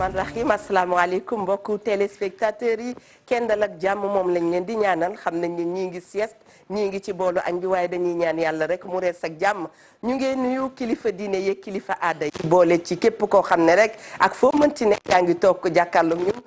rahmaani rahim asalaamaaleykum mbokku téléspectateurs yi kenn dal ak jàmm moom lañ leen di ñaanal xam nañ ne ñii ngi sieste ñii ngi ci boolu añ bi waaye dañuy ñaan yàlla rek mu rees ak jàmm ñu ngi nuyu kilifa diine yeeg kilifa aada yi boole ci képp koo xam ne rek ak foo mënti ne yaa ngi toog jàkkaarloog ñun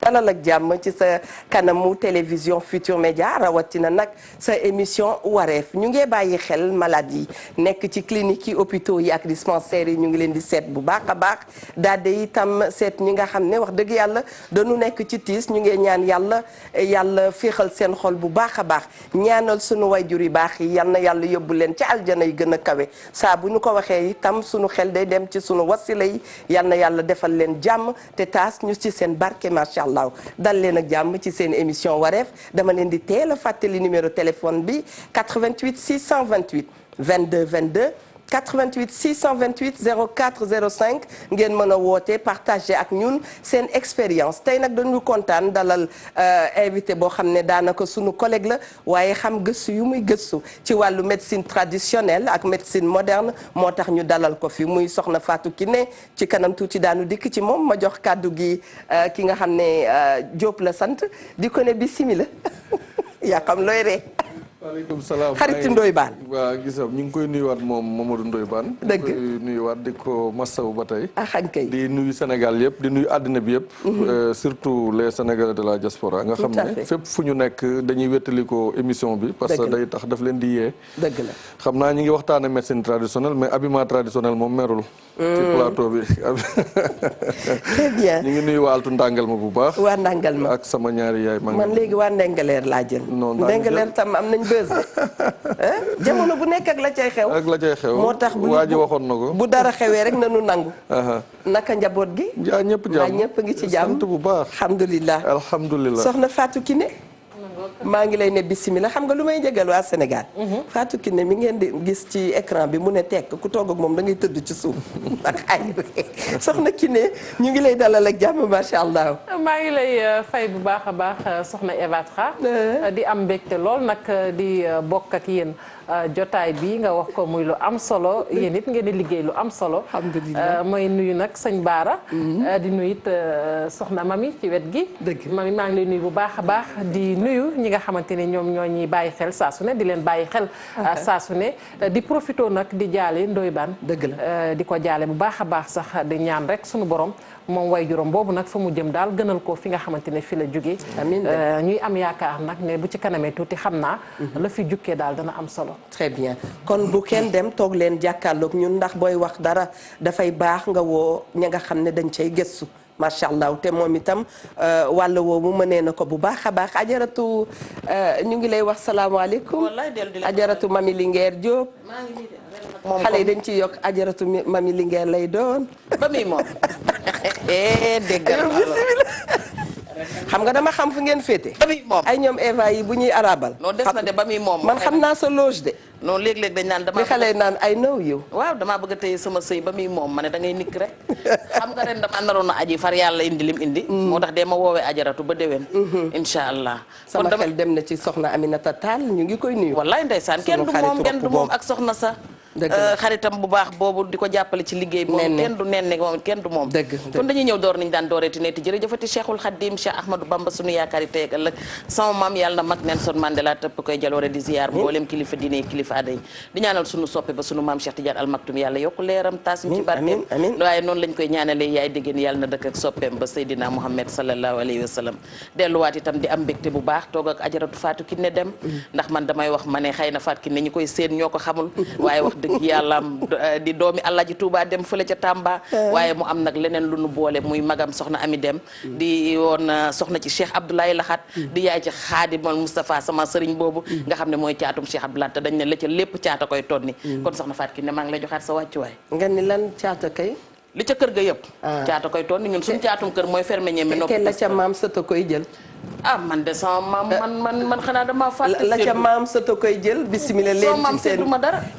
dalal ak jàmm ci sa kanamu télévision Futur Média rawatina nag sa émission wareef ñu ngi bàyyi xel malade yi nekk ci clinique yi hôpitaux yi ak dispensaires yi ñu ngi leen di seet bu baax a baax daal di itam seet ñi nga xam ne wax dëgg yàlla dañu nekk ci tiis ñu ngi ñaan yàlla féexal seen xol bu baax a baax ñaanal sunu wayjur yu baax yi yal na yàlla yóbbu leen ci aljana yi gën a kawe saa bu ñu ko waxee itam sunu xel day dem ci sunu wasila yi yal na yàlla defal leen jàmm te taas ñu ci seen barke macha allah. dal leen ak jàmm ci seen émission wareef dama leen di teel a fàttali numéro téléphone bi 88 628 22 22 88 628 04 05 ngeen mën a woote partager ak ñun seen expérience tey nag dañu kontaan dalal invité boo xam ne daanaka sunu collègue la waaye xam gëstu yu muy gëstu ci wàllu médecine traditionnelle ak médecine moderne moo tax ñu dalal ko fi muy soxna Fatou Kiné ci kanam tuuti daanu dikk ci moom ma jox kàddu gi ki nga xam ne Diop la sant di ko ne bisimila yaa xam looy ree waaleykum salaam xaritu Ndoye Bane. waaw gisam ñu ngi koy nuyuwaat moom Mamadou Ndoye Bane. dëgg ñu koy nuyuwaat di ko masawu ba tey. xañ kay di nuyu Sénégal yëpp di nuyu àddina bi yëpp. surtout les Sénégalais de la diaspora. nga xam ne fépp fu ñu nekk dañuy wétali ko émission bi. parce que day tax daf leen di yee. dëgg la xam naa ñu ngi waxtaane médecine traditionnelle mais habillement traditionnel moom merul. ci plateau bi. très bien ñu ngi nuyu waa Altu Ndàngal ma bu baax. waa Ndàngal ma ak sama ñaari yaay. man léegi waa Ndengaleer laa jël. Ndengaleer tam am nañ bës jamono bu nekk ak la cay xew. ak la cay xew moo tax bu waa ji waxoon na ko. bu dara xewee rek nanu nangu. naka njaboot gi. jaa ñëpp jàmm ñëpp ngi ci jàmm sant bu baax. alhamdulilah alhamdulilah soxna Fatou Kiné. maa ngi lay ne bisimilah xam nga lu may njëgal waa Sénégal. Fatou Kiné mi ngeen di gis ci écran bi mu ne tekk ku toog ak moom da ngay tëdd ci suuf ak ay soxna Kiné ñu ngi lay dalal ak jàmm macha allah. maa ngi lay fay bu baax a baax soxna Eva Tra di am mbégte lool nag di bokk ak yéen jotaay bi nga wax ko muy lu am solo yéen it ngeen di liggéey lu am solo. alhamdulilah may nuyu nag sëñ Baara. di nuyu it soxna Mami ci wet gi. dëgg Mami maa ngi lay nuyu bu baax a baax di nuyu ñi nga xamante ne ñoom ñoo ñuy bàyyi xel saa su ne di leen bàyyi xel. saa su ne di profité nag di jaale Ndoye Bane. dëgg la di ko jaale bu baax a baax sax di ñaan rek sunu borom. moom way juróom boobu nag fa mu jëm daal gënal ko fi nga xamante ne fi la jógee. amiin ñuy am yaakaar nag ne bu ci kanamee tuuti xam naa. la fi jukkee daal dana am solo. très bien kon bu kenn dem toog leen jàkkaarloog ñun ndax booy wax dara dafay baax nga woo ña nga xam ne dañ cay gëstu macha allah te moom itam wàll woowu mënee na ko bu baax a baax ajaratu ñu ngi lay wax salaamaaleykum. ajaratu Mami Linguère Diop. xale yi dañ ciy yokk ajaratu Mami Linguère lay doon. ba muy moom. déggal xam nga dama xam fu ngeen féete. ba muy moom ay ñoom Eva yi bu ñuy arabal. non des na de ba muy moom. man xam naa sa loge de. non léeg-léeg dañ naan li xale naan I know you. waaw damaa bëgg a téye sama sëy ba muy moom ma ne da ngay nikk rek. xam nga ren dama naroon a aji far yàlla indi lim indi. moo tax de ma woowee ajaratu ba déwén. incha allah. sama xel dem na ci soxna Aminata Tall ñu ngi koy nuyu. wallaay ndeysaan kenn du moom ak soxna sa. xaritam bu baax boobu di ko jàppale ci liggéey moom kenn du nen ne moom kenn du moom kon dañuy ñëw door niñu daan dooreeti neeti jërëjëfati Cheikhul Khadim Cheikh Ahmadou Bamba sunu yaakaar yi tey ak ëllëg sama maam yàlla na mag Nelson Mandela tëpp koy jaloore di ziar mboolem kilifa diine kilifa aada yi di ñaanal sunu soppe ba sunu maam Cheikh Tidiane Al Maktoum yàlla yokku leeram taas ñu ci barkeem waaye noonu lañ koy ñaanalee yaay déggéen yàlla na dëkk ak soppeem ba Seydina Mouhamed sallallahu alayhi wa sallam delluwaat itam di am mbégte bu baax toog ak ajaratu Fatou Kiné Dem ndax man damay wax ma ne xëy na Fatou Kiné ñu koy séen ñoo ko xamul waaye wax dëgg yàlla di doomi Alaaji Touba Dem fële ca Tamba waaye mu am nag leneen lu nu boole muy magam soxna Ami Dem di woon soxna ci Cheikh Abdoulaye Lahat di yaay ci Xaadimal Moustapha sama sëriñ boobu nga xam ne mooy caatum Cheikh Abdoulaye te dañ ne la ca lépp caata koy tonni kon soxna Fatou Kiné maa ngi lay joxaat sa wàccuwaay nga ni lan caata kay li ca kër ga yëpp caata koy tonni ñun suñu caatum kër mooy ferme ñeme noppi te la ca maam sëta koy jël man de sama maam man xanaa dama fàtte la ca maam sëta koy jël bismillah leen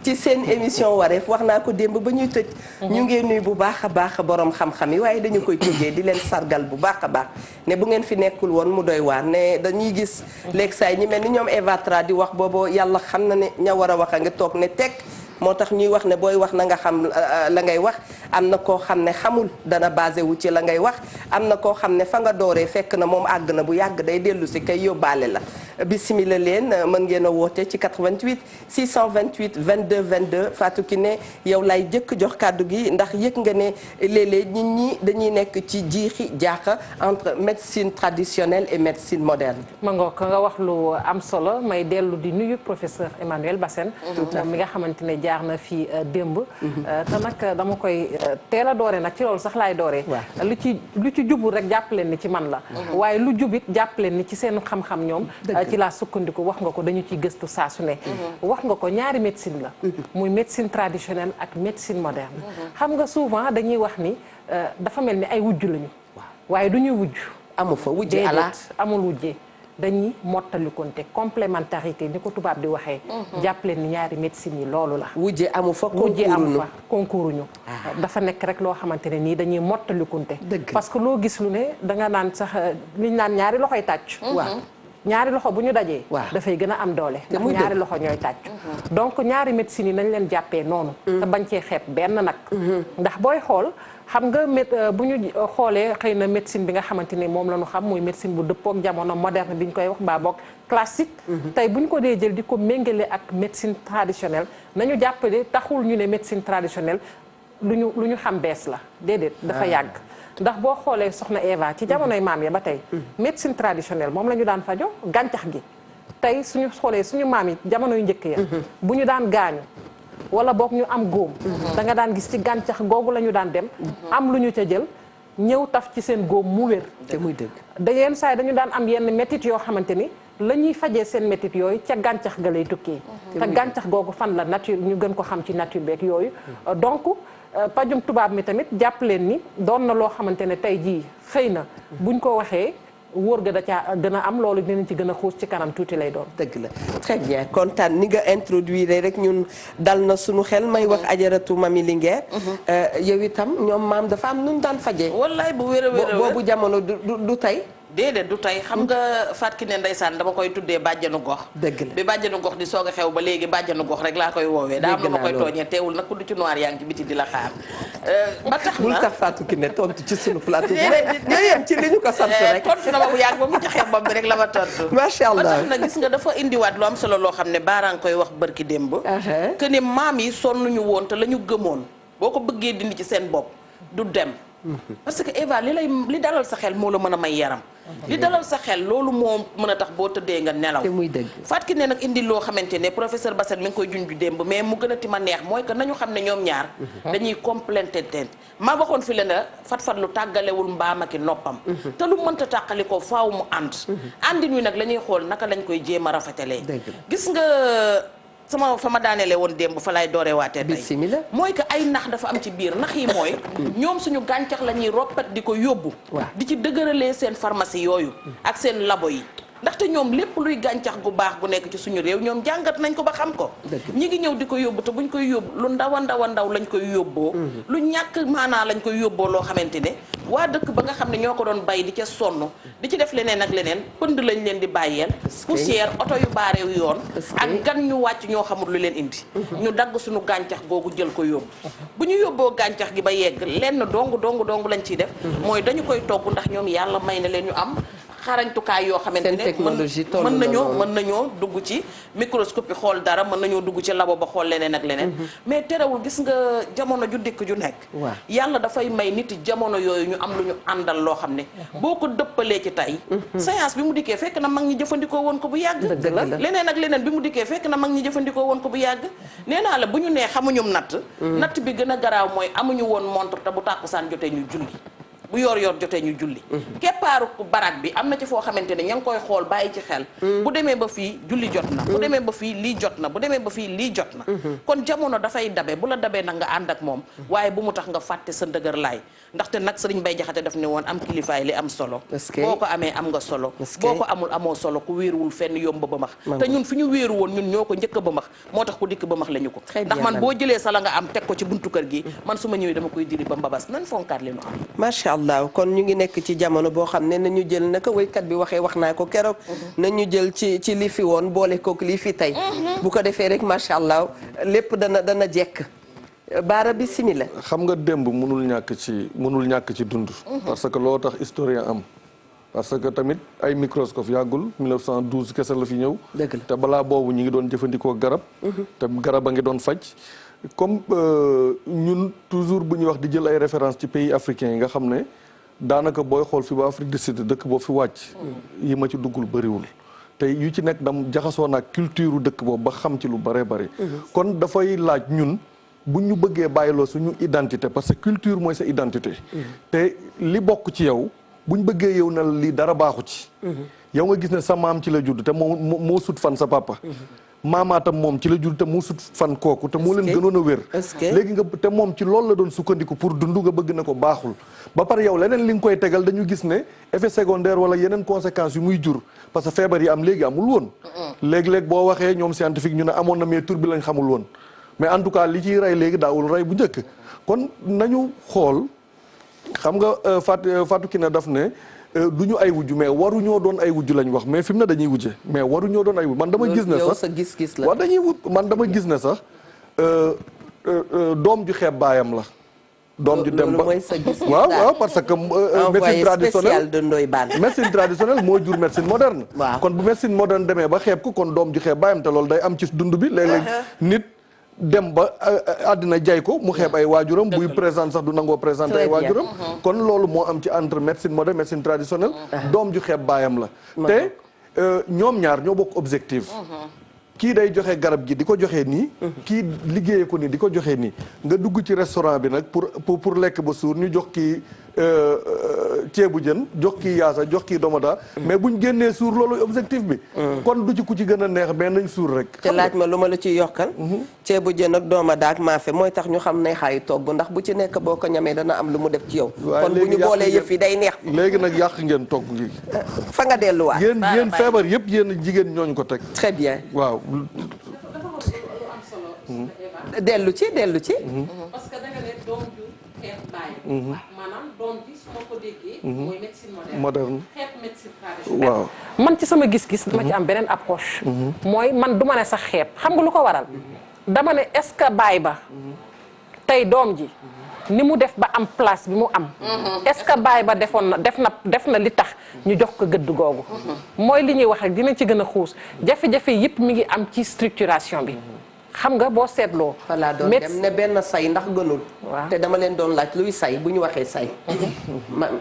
ci seen émission wareef wax naa ko démb ba ñuy tëj ñu ngeen nuy bu baax a baax borom xam-xam yi waaye dañu koy tëjee di leen sargal bu baax a baax ne bu ngeen fi nekkul woon mu doy waar ne dañuy gis léegi saa yi ñi mel ni ñoom Eva Tra di wax boobu yàlla xam na ne ña war a wax a nga toog ne tekk moo tax ñuy wax ne booy wax na nga xam la ngay wax am na koo xam ne xamul dana basé wu ci la ngay wax am na koo xam ne fa nga dooree fekk na moom àgg na bu yàgg day dellu si kay yóbbaale la bisimila leen mën ngeen a woote ci 88 628 22 22 Fatou Kiné yow lay jëkk jox kàddu gi ndax yëg nga ne léeg-léeg nit ñi dañuy nekk ci jiixi jaaxa entre médecine traditionnelle et médecine moderne. ma ngoo ko nga wax lu am solo may dellu di nuyu professeur Emmanuel Bassène moom mi nga xamante ne jaar na fii démb te nag dama koy teel a doore nag ci loolu sax laay dooree lu ci jubul rek jàpp leen ni ci man la waaye lu jubit jàpp leen ni ci seen xam-xam ñoom ci laa sukkandiku wax nga ko dañu ciy gëstu saa su ne wax nga ko ñaari médecine la muy médecine traditionnelle ak médecine moderne xam nga souvent dañuy wax ni dafa mel ni ay wujj lañu waaye du ñuy wujj amu fa wujje ala amul wujje dañuy mottalikonte complémentarité ni ko tubaab di waxee jàppale ni ñaari médecine yi loolu la wujje amu fa concours ñu dafa nekk rek loo xamante ne nii dañuy mottalikonte parce que loo gis lu ne danga naan sax liñ naan ñaari loxoy tàcc waaw ñaari loxo bu ñu dajee dafay gën a am doole ndax ñaari loxo ñooy tàcc donc ñaari médecine yi nañ leen jàppee noonu te bañ cee xeeb benn nag ndax booy xool xam nga bu ñu xoolee xëy na médecine bi nga xamante ni moom la ñu xam muy médecine bu dëppook jamono moderne bi ñu koy wax mbaa boog classique tey bu ñu ko dee jël di ko méngale ak médecine traditionnelle nañu jàppale taxul ñu ne médecine traditionnelle lu ñu xam bees la déedéet dafa yàgg ndax boo xoolee soxna Eva ci jamonoy maam ya ba tey médecine traditionnelle moom la ñu daan fajo gàncax gi tey suñu xoolee suñu maam yi jamono yu njëkk ya bu ñu daan gaañu wala boog ñu am góom da nga daan gis ci gàncax googu la ñu daan dem am lu ñu ca jël ñëw taf ci seen góom mu wér te muy dëgg da yenn saa yi dañu daan am yenn métit yoo xamante ni la ñuy fajee seen métit yooyu ca gàncax ga lay tukkee te gàncax googu fan la nature ñu gën ko xam ci nature beeg yooyu donc pajum tubaab mi tamit jàpp leen ni doon na loo xamante ne tey jii xëy na buñ ko waxee wóor ga da caa gën a am loolu dinañ ci gën a xuus ci kanam tuuti lay doon. dëgg la très bien kontaan ni nga introduire rek ñun dal na suñu xel may wax ajaratu Mami Linguère. yow itam ñoom maam dafa am nu ñu daan fajee. wallaay bu wér a wér boobu jamono du tey. déedéet du tey xam nga Fatou Kiné ndeysaan dama koy tuddee bàjjanu gox dëgg la bi bàjjanu gox di soog a xew ba léegi bàjjanu gox rek laa koy woowee daa am lu ma koy tooñee teewul nag ku du ci noir yaa ngi ci biti di la xaar ba tax na bul tax Fatou Kiné tontu ci sunu plateau bi yem ci li ñu ko sant rek tontu na ma bu yàgg ba mu ci xeeb bopp bi rek la ma tontu macha allah ba tax na gis nga dafa indiwaat lu am solo loo xam ne baaraan koy wax bërki démb que ne maam yi sonnuñu woon te la ñu gëmoon boo ko bëggee dindi ci seen bopp du dem parce que Eva li dalal sa xel moo la mën a may yaram li dalal sa xel loolu moo mën a tax boo tëddee nga nelaw te muy dëgg Fatou Kiné nag indi loo xamante ne professeur Bassène mi ngi koy junj démb mais mu gën a ti ma neex mooy que nañu xam ne ñoom ñaar dañuy complété ma waxoon fi le na fat lu tàggalewul mbaam ak noppam te lu mënta tàqali ko faaw mu ànd àndin wi nag la ñuy xool naka lañ koy jéem a rafetalee gis nga sama fa ma daaneele woon démb fa lay dooree waatee tey bismillah mooy que ay nax dafa am ci biir nax yi mooy ñoom suñu gàncax la ñuy roppat di ko yóbbu di ci dëgëralee seen pharmacie yooyu ak seen labo yi ndaxte ñoom lépp luy gàncax gu baax gu nekk ci suñu réew ñoom jàngat nañ ko ba xam ko ñi ngi ñëw di ko yóbbu te buñ koy yóbbu lu ndaw a ndaw a ndaw lañ koy yóbboo lu ñàkk maanaa lañ koy yóbboo loo xamante ne waa dëkk ba nga xam ne ñoo ko doon bay di ca sonn di ci def leneen ak leneen pënd lañ leen di bàyyeel poussière oto yu baareew yoon ak gan ñu wàcc ñoo xamul lu leen indi ñu dagg suñu gàncax googu jël ko yóbbu bu ñu yóbboo gàncax gi ba yegg lenn dong lañ ciy def mooy dañu koy togg ndax ñoom yàlla may na leen ñu am xarañtukaay yoo xamante ne mën nañoo dugg ci microscopie xool dara mën nañoo dugg ci labo ba xool leneen ak leneen mais terewul gis nga jamono ju dikk ju nekk yàlla dafay may nit jamono yooyu ñu am lu ñu àndal loo xam ne boo ko dëppalee ci tey science bi mu dikkee fekk na mag ñi jëfandikoo woon ko bu yàgg leneen ak leneen bi mu dikkee fekk na mag ñi jëfandikoo woon ko bu yàgg nee naa la bu ñu nee xamuñum natt bi gën a garaaw mooy amuñu woon montre te bu tàkkusaan jotee ñu julli bu yor jotee ñu julli keppaaru barak bi am na ci foo xamante ne ña ngi koy xool bàyyi ci xel bu demee ba fii julli jot na bu demee ba fii lii jot na bu demee ba fii lii jot na kon jamono dafay dabe bu la dabee nag nga ànd ak moom waaye bu mu tax nga fàtte sa ndëgër laay ndaxte nag Sëriñ Bay Jaxate daf ne woon am kilifaay li am solo boo ko amee am nga solo boo ko amul amoo solo ku wéeruwul fenn yomb ba max te ñun fi ñu wéeru woon ñun ñoo ko njëkk ba max moo tax ku dikk ba max la ñu ko ndax man boo jëlee sa la nga am teg ko ci buntu kër gi man su ma ñëwee dama koy diri ba mbabas nan fonkaat li nu am macha allah kon ñu ngi nekk ci jamono boo xam ne nañu jël naka waykat bi waxee wax naa ko keroog nañu jël ci li fi woon boole kook lii fi tey bu ko defee rek macha allah lépp dana jekk Baara bismillah. xam nga démb mënul ñàkk ci dund. parce que loo tax historien am. parce que tamit ay microscope yàggul 1912 kese la fi ñëw. te balaa boobu ñi ngi doon jëfandikoo garab. te garab a ngi doon faj. comme ñun toujours bu ñuy wax di jël ay référence ci pays africains yi nga xam ne daanaka booy xool fi ba Afrique du Sud dëkk boobu fi wàcc. yi ma ci duggul bëriwul. te yu ci nekk dam jaxasoo naag culture dëkk boobu ba xam ci lu bëree bëri. kon dafay laaj ñun bu ñu bëggee bàyyiloo suñu identité parce que culture mooy sa identité. te li bokk ci yow. buñ bëggee yow na lii dara baaxu ci. yow nga gis ne sa maam ci la judd te moo sut fan sa papa. maamaatam moom ci la judd te moo sut fan kooku te moo leen gënoon a wér. léegi nga te moom ci loolu la doon sukkandiku pour dund nga bëgg na ko baaxul. ba pare yow leneen li nga koy tegal dañu gis ne effet secondaire wala yeneen conséquences yu muy jur parce que feebar yi am léegi amul woon. léeg-léeg boo waxee ñoom scientifique ñu ne amoon na mais tur bi lañ xamul woon mais en tout cas li ciy rey léegi daawul rey bu njëkk kon nañu xool. xam nga Fatou Kiné daf ne du ñu ay wujju mais waruñoo doon ay wujju lañ wax mais fi mu ne dañuy wujje mais waruñoo doon ay wujju man dama gis ne sax sa gis-gis la waaw dañuy wut man dama gis ne sax doom ju xeeb baayam la. doom ju dem ba mooy sa gis waaw parce que médecine traditionnelle de Ndoye Bane médecine traditionnelle moo jur médecine moderne. kon bu médecine moderne demee ba xeeb ko kon doom ju xeeb baayam te loolu day am ci dund bi léeg-léeg nit. dem ba àddina jay ko mu xeeb ay waajuram buy présente sax du nangoo présente ay waajuram kon loolu moo am ci entre médecine moderne médecine traditionnelle doom ju xeeb baayam la te ñoom ñaar ñoo bokk objectif kii day joxe garab gi di ko joxe nii kii liggéeyee ko nii di ko joxe nii nga dugg ci restaurant bi nag pour lekk ba suur ñu jox kii ceebu jën jox kii yaasa jox kii domada mais buñ génnee suur loolu objectif bi kon du ci ku ci gën a neex mais nañ suur rek te laaj ma lu ma la ciy yokkal ceebu jën ak domada ak maafe mooy tax ñu xam ne xaayu togg ndax bu ci nekk boo ko ñamee dana am lu mu def ci yow kon bu ñu boolee yëf yi day neex léegi nag yàq ngeen togg gi fa nga delluwaat yéen feebar yëpp yéen jigéen ñooñ ko teg très bien waaw dellu ci parce que da nga ne doom ju xeet bàyyi maanaam doom ji su ma ko déggee mooy médecine moderne xeet médecine traditionnelle waaw man ci sama gis-gis dama ci am beneen approche mooy man du ma ne sax xeet xam nga lu ko waral dama ne est-ce que baay ba tey doom ji ni mu def ba am place bi mu am est-ce que baay ba def na li tax ñu jox ko gëdd googu mooy li ñuy wax rek dinañ ci gën a xuus jafe-jafe yëpp mi ngi am ci structuration bi xam nga boo seetloo. voilà doon dem ne benn say ndax gënul. te dama leen doon laaj luy say bu ñu waxee say.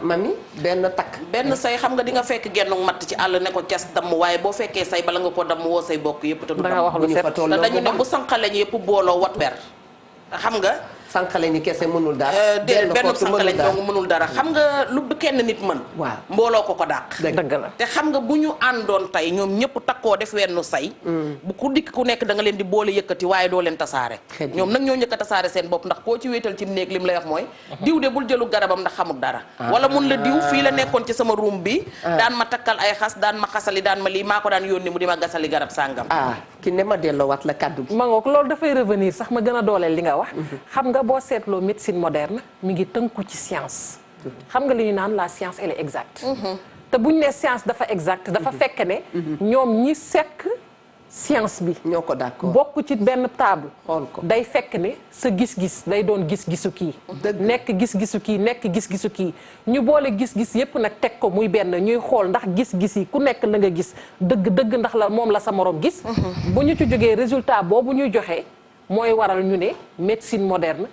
mami benn takk. benn say xam nga di nga fekk genn matt ci àll ne ko cas damm waaye boo fekkee say bala nga ko damm woo say bokk yëpp. te du da nga wax lu set te dañu ne bu sànqaleñ yëpp booloo wat ber xam nga. sànqaleñ ni kese mënul dara. benn sànqaleñ dong mënul dara xam nga lu kenn nit mën. waaw mbooloo ko dàq. dëgg la te xam nga bu ñu àndoon tey ñoom ñëpp takkoo def wenn say. bu ku dikk ku nekk da nga leen di boole yëkkati waaye doo leen tasaare. ñoom nag ñoo njëkk a tasaare seen bopp ndax koo ci wéetal ci néeg lim lay wax mooy. diw de bul jëlu garabam ndax xamul dara. wala mun la diw fii la nekkoon ci sama room bi. daan ma takkal ay xas daan ma xasali daan ma lii maa ko daan yónni mu di ma gasali garab sàngam. ki ne ma delloowaat la kaddu gi. ma ngoog loolu dafay revenir sax ma gën a dooleel li nga wax. xam nga boo seetloo médecine moderne mi ngi tënku ci science. xam nga li ñu naan la science elle est exacte. te bu ñu nee science dafa exacte dafa fekk ne. ñoom ñi sekk science bi. ñoo ko d'accord bokk ci benn table. xool ko day fekk ne sa gis-gis day doon gis-gisu kii. nekk gis-gisu kii nekk gis-gisu kii. ñu boole gis-gis yépp nag teg ko muy benn ñuy xool ndax gis-gis yi ku nekk la nga gis dëgg ndax la moom la sa morom gis. bu ñu ci jógee résultat boobu ñuy joxe mooy waral ñu ne médecine moderne.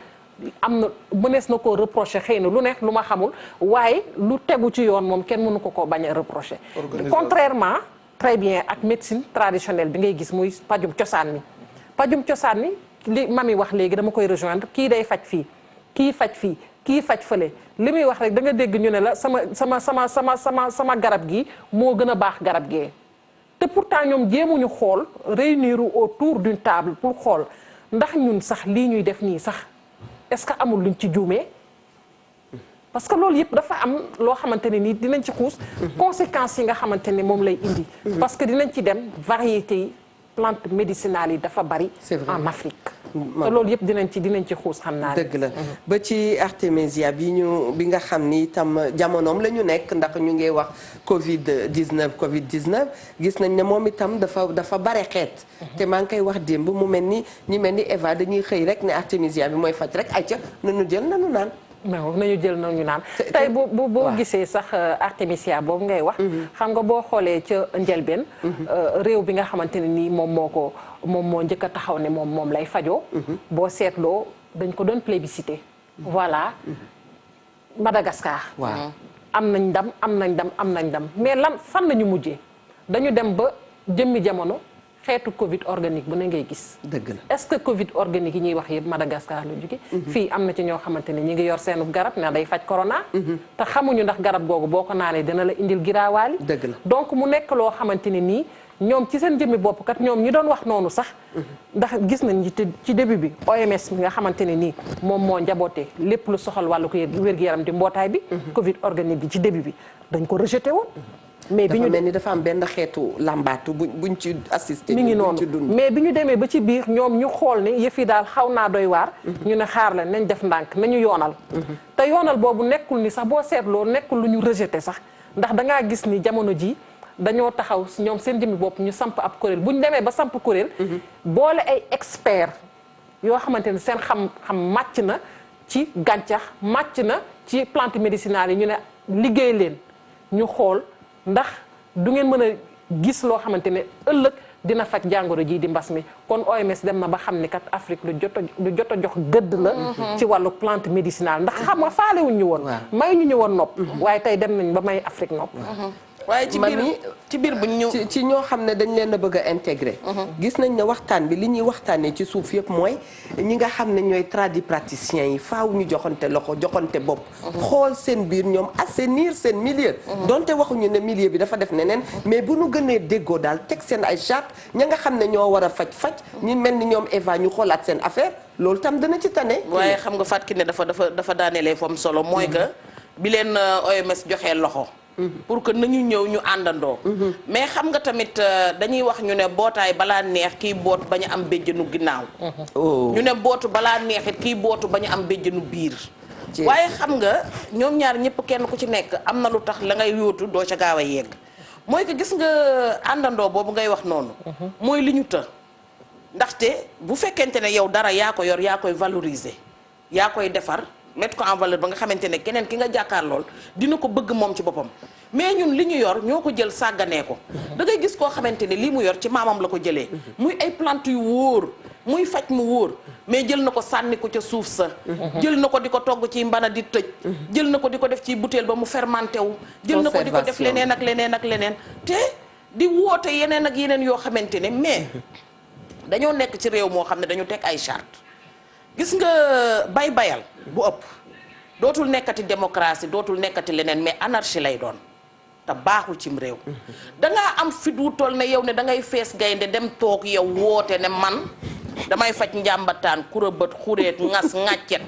am na mënees na koo reprocher xëy na lu nekk lu ma xamul waaye lu tegu ci yoon moom kenn mënu ko bañ a reprocher contrairement très bien ak médecine traditionnelle bi ngay gis muy pajum cosaan mi li mami wax léegi dama koy rejoindre kii day faj fii kii faj fii kii faj fële li muy wax rek da nga dégg ñu ne la sama garab gi moo gën a baax garab gee te pourtant ñoom jéemuñu xool réunir autour d'une table pour xool ndax ñun sax lii ñuy def nii sax est-ce que amul luñ ci juumee parce que loolu yëpp dafa am loo xamante ne nii dinañ ci xuus conséquences yi nga xamante ne moom lay indi parce que dinañ ci dem variétés yi plantes médicinales yi dafa bari en Afrique te loolu yëpp dinañ ci xuus xam naa dëgg la ba ci artémisia bi nga xam ni itam jamonoom la ñu nekk ndax ñu ngi wax Covid 19 gis nañ ne moom itam dafa bare xeet te maa ngi koy wax démb mu mel ni ñi mel ni Eva dañuy xëy rek ne artémisia bi mooy faj rek ayca nanu jël nanu naan nañu jël nañu naan tey boo gisee sax artémisia boobu ngay wax xam nga boo xoolee ca njëlbeen réew bi nga xamante ne nii moom moo njëkk a taxaw ne moom lay fajoo boo seetloo dañ ko doon plébiscité voilà Madagascar waaw am nañ ndam mais fan lañu mujjee dañu dem ba jëmmi jamono xeetu Covid organique bu ne ngay gis. dëgg la est-ce que Covid organique yi ñuy wax yëpp Madagascar la jóge fii am na ci ñoo xamante ne ñi ngi yor seenu garab ne day faj corona. te xamuñu ndax garab googu boo ko naanee dina la indil giraawaali. dëgg la donc mu nekk loo xamante ne nii ñoom ci seen jëmmi bopp kat ñoom ñi doon wax noonu sax. ndax gis nañ ci début bi OMS mi nga xamante ne nii moom moo njabootee lépp lu soxal wàllu ko wér-gu-yaram di mbootaay bi. Covid organique bi ci début bi dañ ko rejeté woon. mais bi ñu mel ni dafa am benn xeetu làmbaatu buñ ci assisté. mi ngi noonu mais bi ñu demee ba ci biir ñoom ñu xool ne yëf yi daal xaw naa doy waar. ñu ne xaar la nañ def ndànk nañu yoonal. te yoonal boobu nekkul ni sax boo seetloo nekkul lu ñu rejeté sax ndax dangaa gis ni jamono ji dañoo taxaw ñoom seen jëmmi bopp ñu samp ab kuréel bu ñu demee ba samp kuréel. boole ay expert yoo xamante ne seen xam màcc na ci gàncax màcc na ci plante médicinale yi ñu ne liggéey leen ñu xool. ndax du ngeen mën a gis loo xamante ne ëllëg dina faj jàngoro jii di mbas mi kon OMS dem na ba xam ni kat Afrique lu jot a jox gëdd la. ci wàllu plante médicinale ndax xam nga faalewuñ ñu woon. may ñu woon nopp. waaye tey dem nañ ba may Afrique nopp. waaye ci biir bu ñu ci ñoo xam ne dañ leen a bëgg a intégré. gis nañ ne waxtaan bi li ñuy waxtaanee ci suuf yëpp mooy ñi nga xam ne ñooy tradipraticiens yi faaw ñu joxante loxo joxante bopp. xool seen biir ñoom assainir seen milieu. donte waxuñu ne milieu bi dafa def neneen mais bu nu gënee déggoo daal teg seen ay charte ña nga xam ne ñoo war a faj ñi mel ni ñoom Eva ñu xoolaat seen affaire loolu tam dana ci tane. waaye xam nga Fatou Kiné dafa daanelee fam solo mooy que bi leen OMS joxee loxo. pour que nañu ñëw ñu àndandoo. mais xam nga tamit dañuy wax ñu ne bootaay balaa neex kii boot bañ a am béjjënu ginnaaw. ñu ne bootu balaa neexit kii bootu bañ a am béjjënu biir. waaye xam nga ñoom ñaar ñëpp kenn ku ci nekk am na lu tax la ngay yóotu doo ca gaaw a yegg. mooy que gis nga àndandoo boobu ngay wax noonu. mooy li ñu të. ndaxte bu fekkente ne yow dara yaa ko yor yaa koy valoriser yaa koy defar. mettre ko en valeur ba nga xamante ne keneen ki nga jàkkaar lool dina ko bëgg moom ci boppam mais ñun li ñu yor ñoo ko jël sàgganee ko da ngay gis koo xamante ne lii mu yor ci maamam la ko jëlee muy ay plante yu wóor muy faj mu wóor mais jël na ko sànni ko ca suuf sa jël na ko di ko togg ci mbana di tëj jël na ko di ko def ci butéel ba mu fermenté wu jël na ko di ko def leneen ak leneen ak leneen te di woote yeneen ak yeneen yoo xamante ne mais dañoo nekk ci réew moo xam ne dañu teg ay charte gis nga bayal bu ëpp dootul nekkati démocratie dootul nekkati leneen mais anarchie lay doon te baaxul cim réew dangaa am fit wu toll ne yow ne da ngay fees gaynde dem toog yow woote ne man damay faj njàmbataan kurabët xureet ngas ŋàccet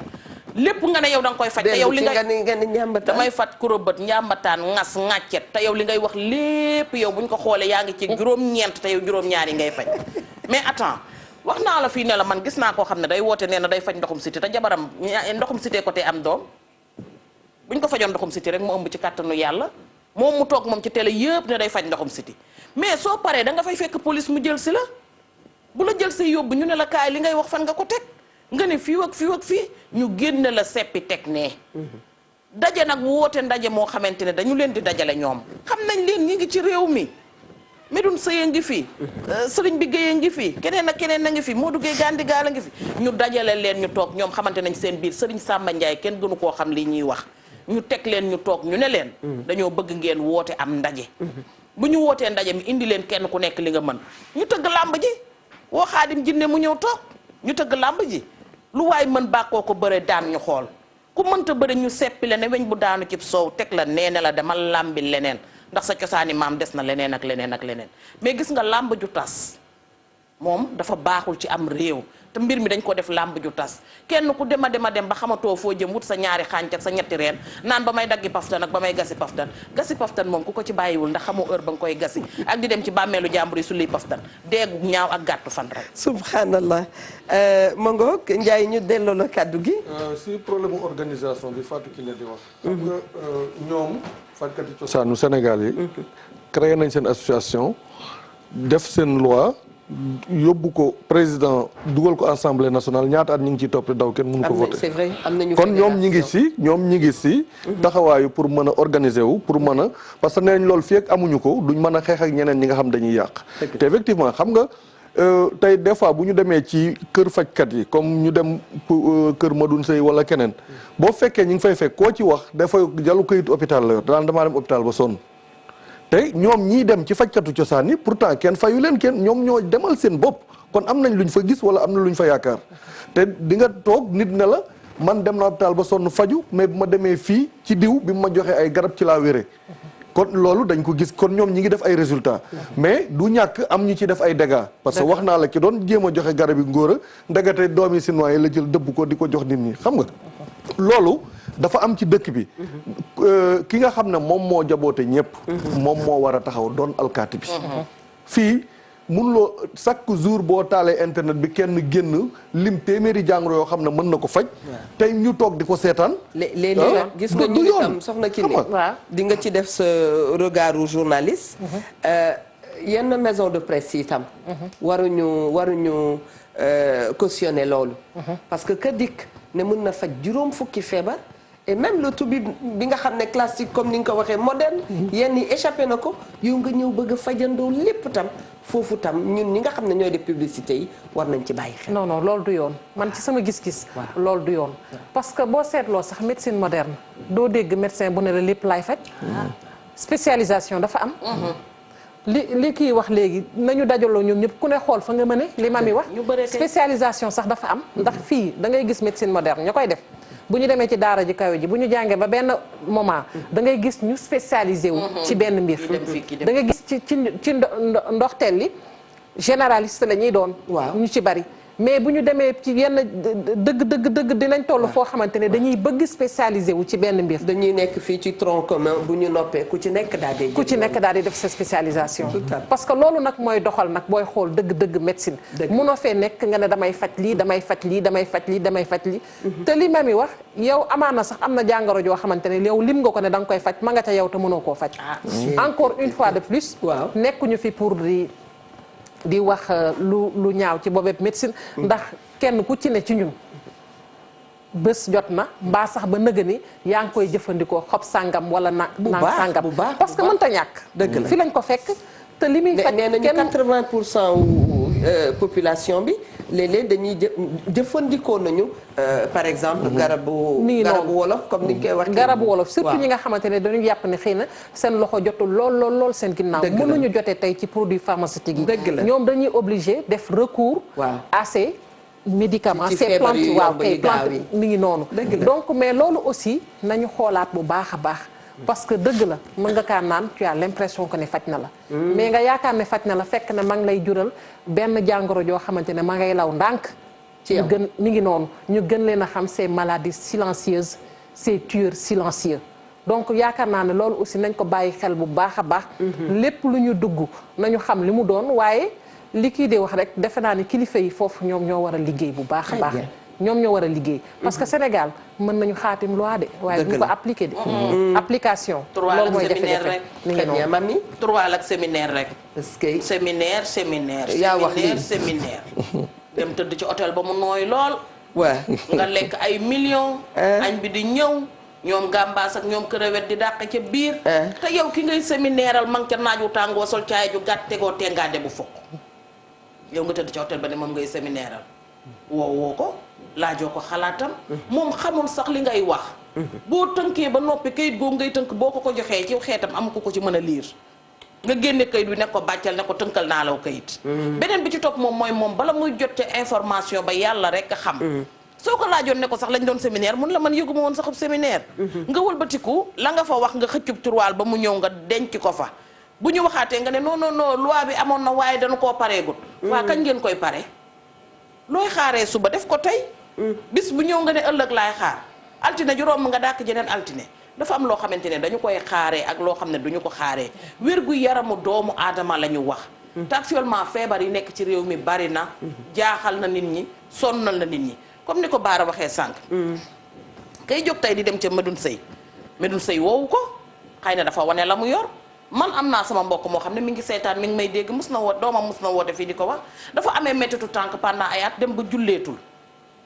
lépp nga ne yow da nga koy faj te yow li ngay damay faj kurabët njàmbataan ngas ŋàccet te yow li ngay wax lépp yow buñ ko xoolee yaa ngi ci juróom-ñeent te yow juróom-ñaar yi ngay faj mais attends wax naa la fii ne la man gis naa koo xam ne day woote nee na day faj ndoxum siti te jabaram ndoxum sitee côté am doom buñ ko fajoon ndoxum siti rek mu ëmb ci kàttanu yàlla moom mu toog moom ci télé yëpp ne day faj ndoxum siti mais soo paree da nga fay fekk police mu jël si la bu la jël si yóbbu ñu ne la kaay li ngay wax fan nga ko teg nga ne fii ak fii ñu génne la seppi teg nee daje nag woote ndaje moo xamante ne dañu leen di dajale ñoom xam nañ leen ñi ngi ci réew mi Medoune Seye ngi fi sëriñ bi Guèye ngi fi keneen ak keneen a ngi fi Modou Guèye Gandi Gaal a ngi fi ñu dajale leen ñu toog ñoom xamante nañ seen biir sëriñ Samba Ndiaye kenn gënu koo xam li ñuy wax ñu teg leen ñu toog ñu ne leen dañoo bëgg ngeen woote am ndaje bu ñu wootee ndaje mi indi leen kenn ku nekk li nga mën ñu tëgg làmb ji woo Xaadim Jinne mu ñëw toog ñu tëgg làmb ji lu waay mën bàkkoo ko bëre daan ñu xool ku mënta bëre ñu seppi la ne weñ bu daanu cib soow teg la nee ne la demal làmbi leneen ndax sa cosaani maam des na leneen ak leneen ak leneen mais gis nga làmb ju tas moom dafa baaxul ci am réew te mbir mi dañ ko def làmb ju tas kenn ku dem ba xamatoo foo jëm wut sa ñaari xànc ak sa ñetti reen naan ba may daggi paftan ak ba may gasi paftan moom ku ko ci bàyyiwul ndax xamoo heure ba nga koy gasi ak di dem ci bàmmeelu jàmbur yi su liy paftan deegu ñaaw ak gàttu fan rek. subhanallah Mango Ndiaye ñu delloo la kàddu gi. si problème organisation bi Fatou Kiné di wax. xam nga ñoom fajkati cosaanu Sénégal yi. créé nañ seen association def seen loi. yóbbu ko président dugal ko assemblée nationale ñaata at ñu ngi ciy topp daw kenn mënu ko voté. c'est vrai am nañu kon ñoom ñi ngi si taxawaayu pour mën a organiser wu pour mën a parce que nee nañ loolu fii ak amuñu ko duñ mën a xeex ak ñeneen ñi nga xam dañuy yàq te effectivement xam nga tey des fois bu ñu demee ci kër fajkat yi comme ñu dem kër Madoune Seye wala keneen boo fekkee ñi ngi fay fekk koo ci wax dafay jalu këyitu hôpital la yor daan damaa dem hôpital ba sonn te ñoom ñii dem ci fajkatu cosaan yi pourtant kenn fayu leen kenn ñoom ñoo demal seen bopp kon am nañ luñ fa gis wala am na luñ fa yaakaar te di nga toog nit ne la man dem na hôpital ba sonn faju mais bu ma demee fii ci diw bi ma joxee ay garab ci laa wéree kon loolu dañ ko gis kon ñoom ñi ngi def ay résultats mais du ñàkk am ñu ci def ay dégâts parce que wax naa la ki doon jéem a joxe garab yi ngóor a ndagate doomi Sinwaa yi la jël dëbb ko di ko jox nit ñi xam nga loolu dafa am ci dëkk bi ki nga xam ne moom moo jaboote ñëpp moom moo war a taxaw doon alkaati bi fii mënuloo chaque jour boo taalee internet bi kenn génn lim téeméeri jàngoro yoo xam ne mën na ko faj tey ñu toog di ko seetaan léeg-léeg gis nga ñu itam soxna Kiné di nga ci def sa regardu journaliste yenn maison de presse yi itam waruñu cautionner loolu parce que ka dikk ne mën na faj juróom fukki feebar et même le tubi bi nga xam ne classique comme ni nga ko waxee moderne yenn yi échappé na ko yow nga ñëw bëgg a fajandoo lépp tam foofu tam ñun ñi nga xam ne ñooy def publicité yi war nañ ci bàyyi xel. non loolu du yoon man ci sama gis-gis. loolu du yoon. parce que boo seetloo sax médecine moderne doo dégg médecin bu ne la lépp laay faj. spécialisation dafa am. li kii wax léegi nañu dajaloo ñoom ñëpp ku ne xool fa nga mën li mami wax. spécialisation sax dafa am. ndax fii da ngay gis médecine moderne ña koy def. bu ñu demee ci daara ji kawe ji bu ñu jàngee ba benn moment da ngay gis ñu spécialisé wu ci benn mbir da ngay gis ci ndoxteel li généraliste la ñuy doon ñu ci bari mais bu ñu demee ci yenn dëgg dinañ toll foo xamante ne dañuy bëgg spécialisé wu ci benn mbir dañuy nekk fii ci tronc commun bu ñu noppee ku ci nekk daal di def sa spécialisation parce que loolu nag mooy doxal nag booy xool dëgg médecine munoo fee nekk nga ne damay faj lii te li ma mi wax yow amaana sax am na jàngoro joo xamante ne yow lim nga ko ne da nga koy faj ma nga ca yow te mënoo koo faj encore une fois de plus nekkuñu fi pour di wax lu ñaaw ci boobeeb médecine ndax kenn ku ci ne ci ñun bés jot na mbaa sax ba nëga ni yaa ngi koy jëfandikoo xob sàngam wala naan sàngam parce que mënta ñàkk fi lañ ko fekk te li muy faj nee nañu 80% population bi léeg-léeg dañuy jëfandikoo nañu par exemple garabu wolof comme ni ñu koy wax garabu wolof surtout ñi nga xamante ne dañu yàpp ne xëy na seen loxo jotul lool seen ginnaaw mënuñu jotee tey ci produit pharmaceutique yi ñoom dañuy obligé def recours à ces médicaments ces plantes plantes mi ngi noonu donc mais loolu aussi nañu xoolaat bu baax a baax parce que dëgg la mën nga kaa naan tu as l'impression que ne faj na la mais nga yaakaar ne faj na la fekk ne ma ngi lay jural benn jàngoro joo xamante ne ma ngay law ndànk ñu gën mi ngi noonu ñu gën leen a xam ces maladies silencieuses ces tueurs silencieux donc yaakaar naa ne loolu aussi nañ ko bàyyi xel bu baax a baax lépp lu ñu dugg nañu xam li mu doon waaye li kii di wax rek defe naa ne kilifa yi foofu ñoom ñoo war a liggéey bu baax a baax ñoom ñoo war a liggéey parce que Sénégal mën nañu xaatim loi de waaye duñu ko appliqué de application loolu mooy jafe-jafe mi ngi noonu mami 3 ak séminaire rek parce que séminaire yaa wax séminaire dem tëdd ci hôtel ba mu nooy lool waaw nga lekk ay millions añ bi di ñëw ñoom gàmbaas ak ñoom crevette di dàq ca biir te yow ki ngay séminaireal ma nga ca naaju tàngoo sol caay ju gàtt tegoo tengaade bu fokk yow nga tëdd ci hôtel ba ne moom ngay séminaireal woo ko laajoo ko xalaatam moom xamul sax li ngay wax boo tënkee ba noppi kayit googu ngay tënk boo ko joxee ci xeetam am ko ci mën a liir nga génne kayit bi ne ko bàccal ne ko tënkal naa law kayit beneen bi ci topp moom bala muy jot ca information ba yàlla rek a xam soo ko laajoon ne ko sax lañ doon séminaire mun la man yëguma woon saxub séminaire nga wëlbatiku la nga fa wax nga xëccub turwaal ba mu ñëw nga denc ko fa bu ñu waxaatee nga ne non loi bi amoon na waaye dañu koo pareegut waa kañ ngeen koy pare looy xaaree suba def ko tey bis bu ñëw nga ne ëllëg laay xaar altine ju romb nga dàkk jeneen altine dafa am loo xamante ne dañu koy xaaree ak loo xam ne duñu ko xaaree wér gu yaramu doomu aadama la ñu wax te actuellement feebar yi nekk ci réew mi bari na jaaxal na nit ñi sonnal na nit ñi comme ni ko Baara waxee sànq kay jóg tey di dem ca Medoune Seye woowu ko xëy na dafa wane la mu yor man am naa sama mbokk moo xam ne mi ngi seetaan mi ngi may dégg mus na woo doomam mus na woote fii di ko wax dafa amee mettitu tànk pendant ay at dem ba julleetul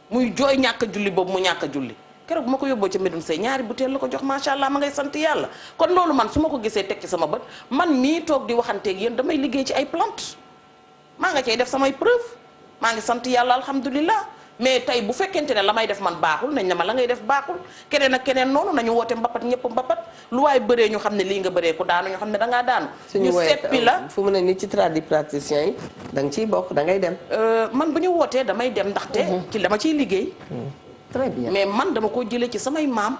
muy jooy ñàkk a julli boobu mu ñàkk a julli keroog bu ma ko yóbboo ca Medoune Seye ñaari butéel la ko jox macha allah ma ngay sant yàlla kon loolu man su ma ko gisee teg ci sama bët man mii toog di waxanteeg yéen damay liggéey ci ay plante maa nga cay def samay preuve maa ngi sant yàlla alhamdulilah mais tey bu fekkente ne la may def man baaxul nañ ne ma la ngay def baaxul keneen ak keneen noonu nañu woote mbapat ñëpp mbapat lu waay bëree ñu xam ne lii nga bëree ku daanu ñu xam ne dangaa daanu ñu seppi la fu mu ne nii ci tradipraticiens yi da nga ciy bokk da ngay dem man bu ñu wootee damay dem ndaxte ci dama ciy liggéey très bien mais man dama ko jëlee ci samay maam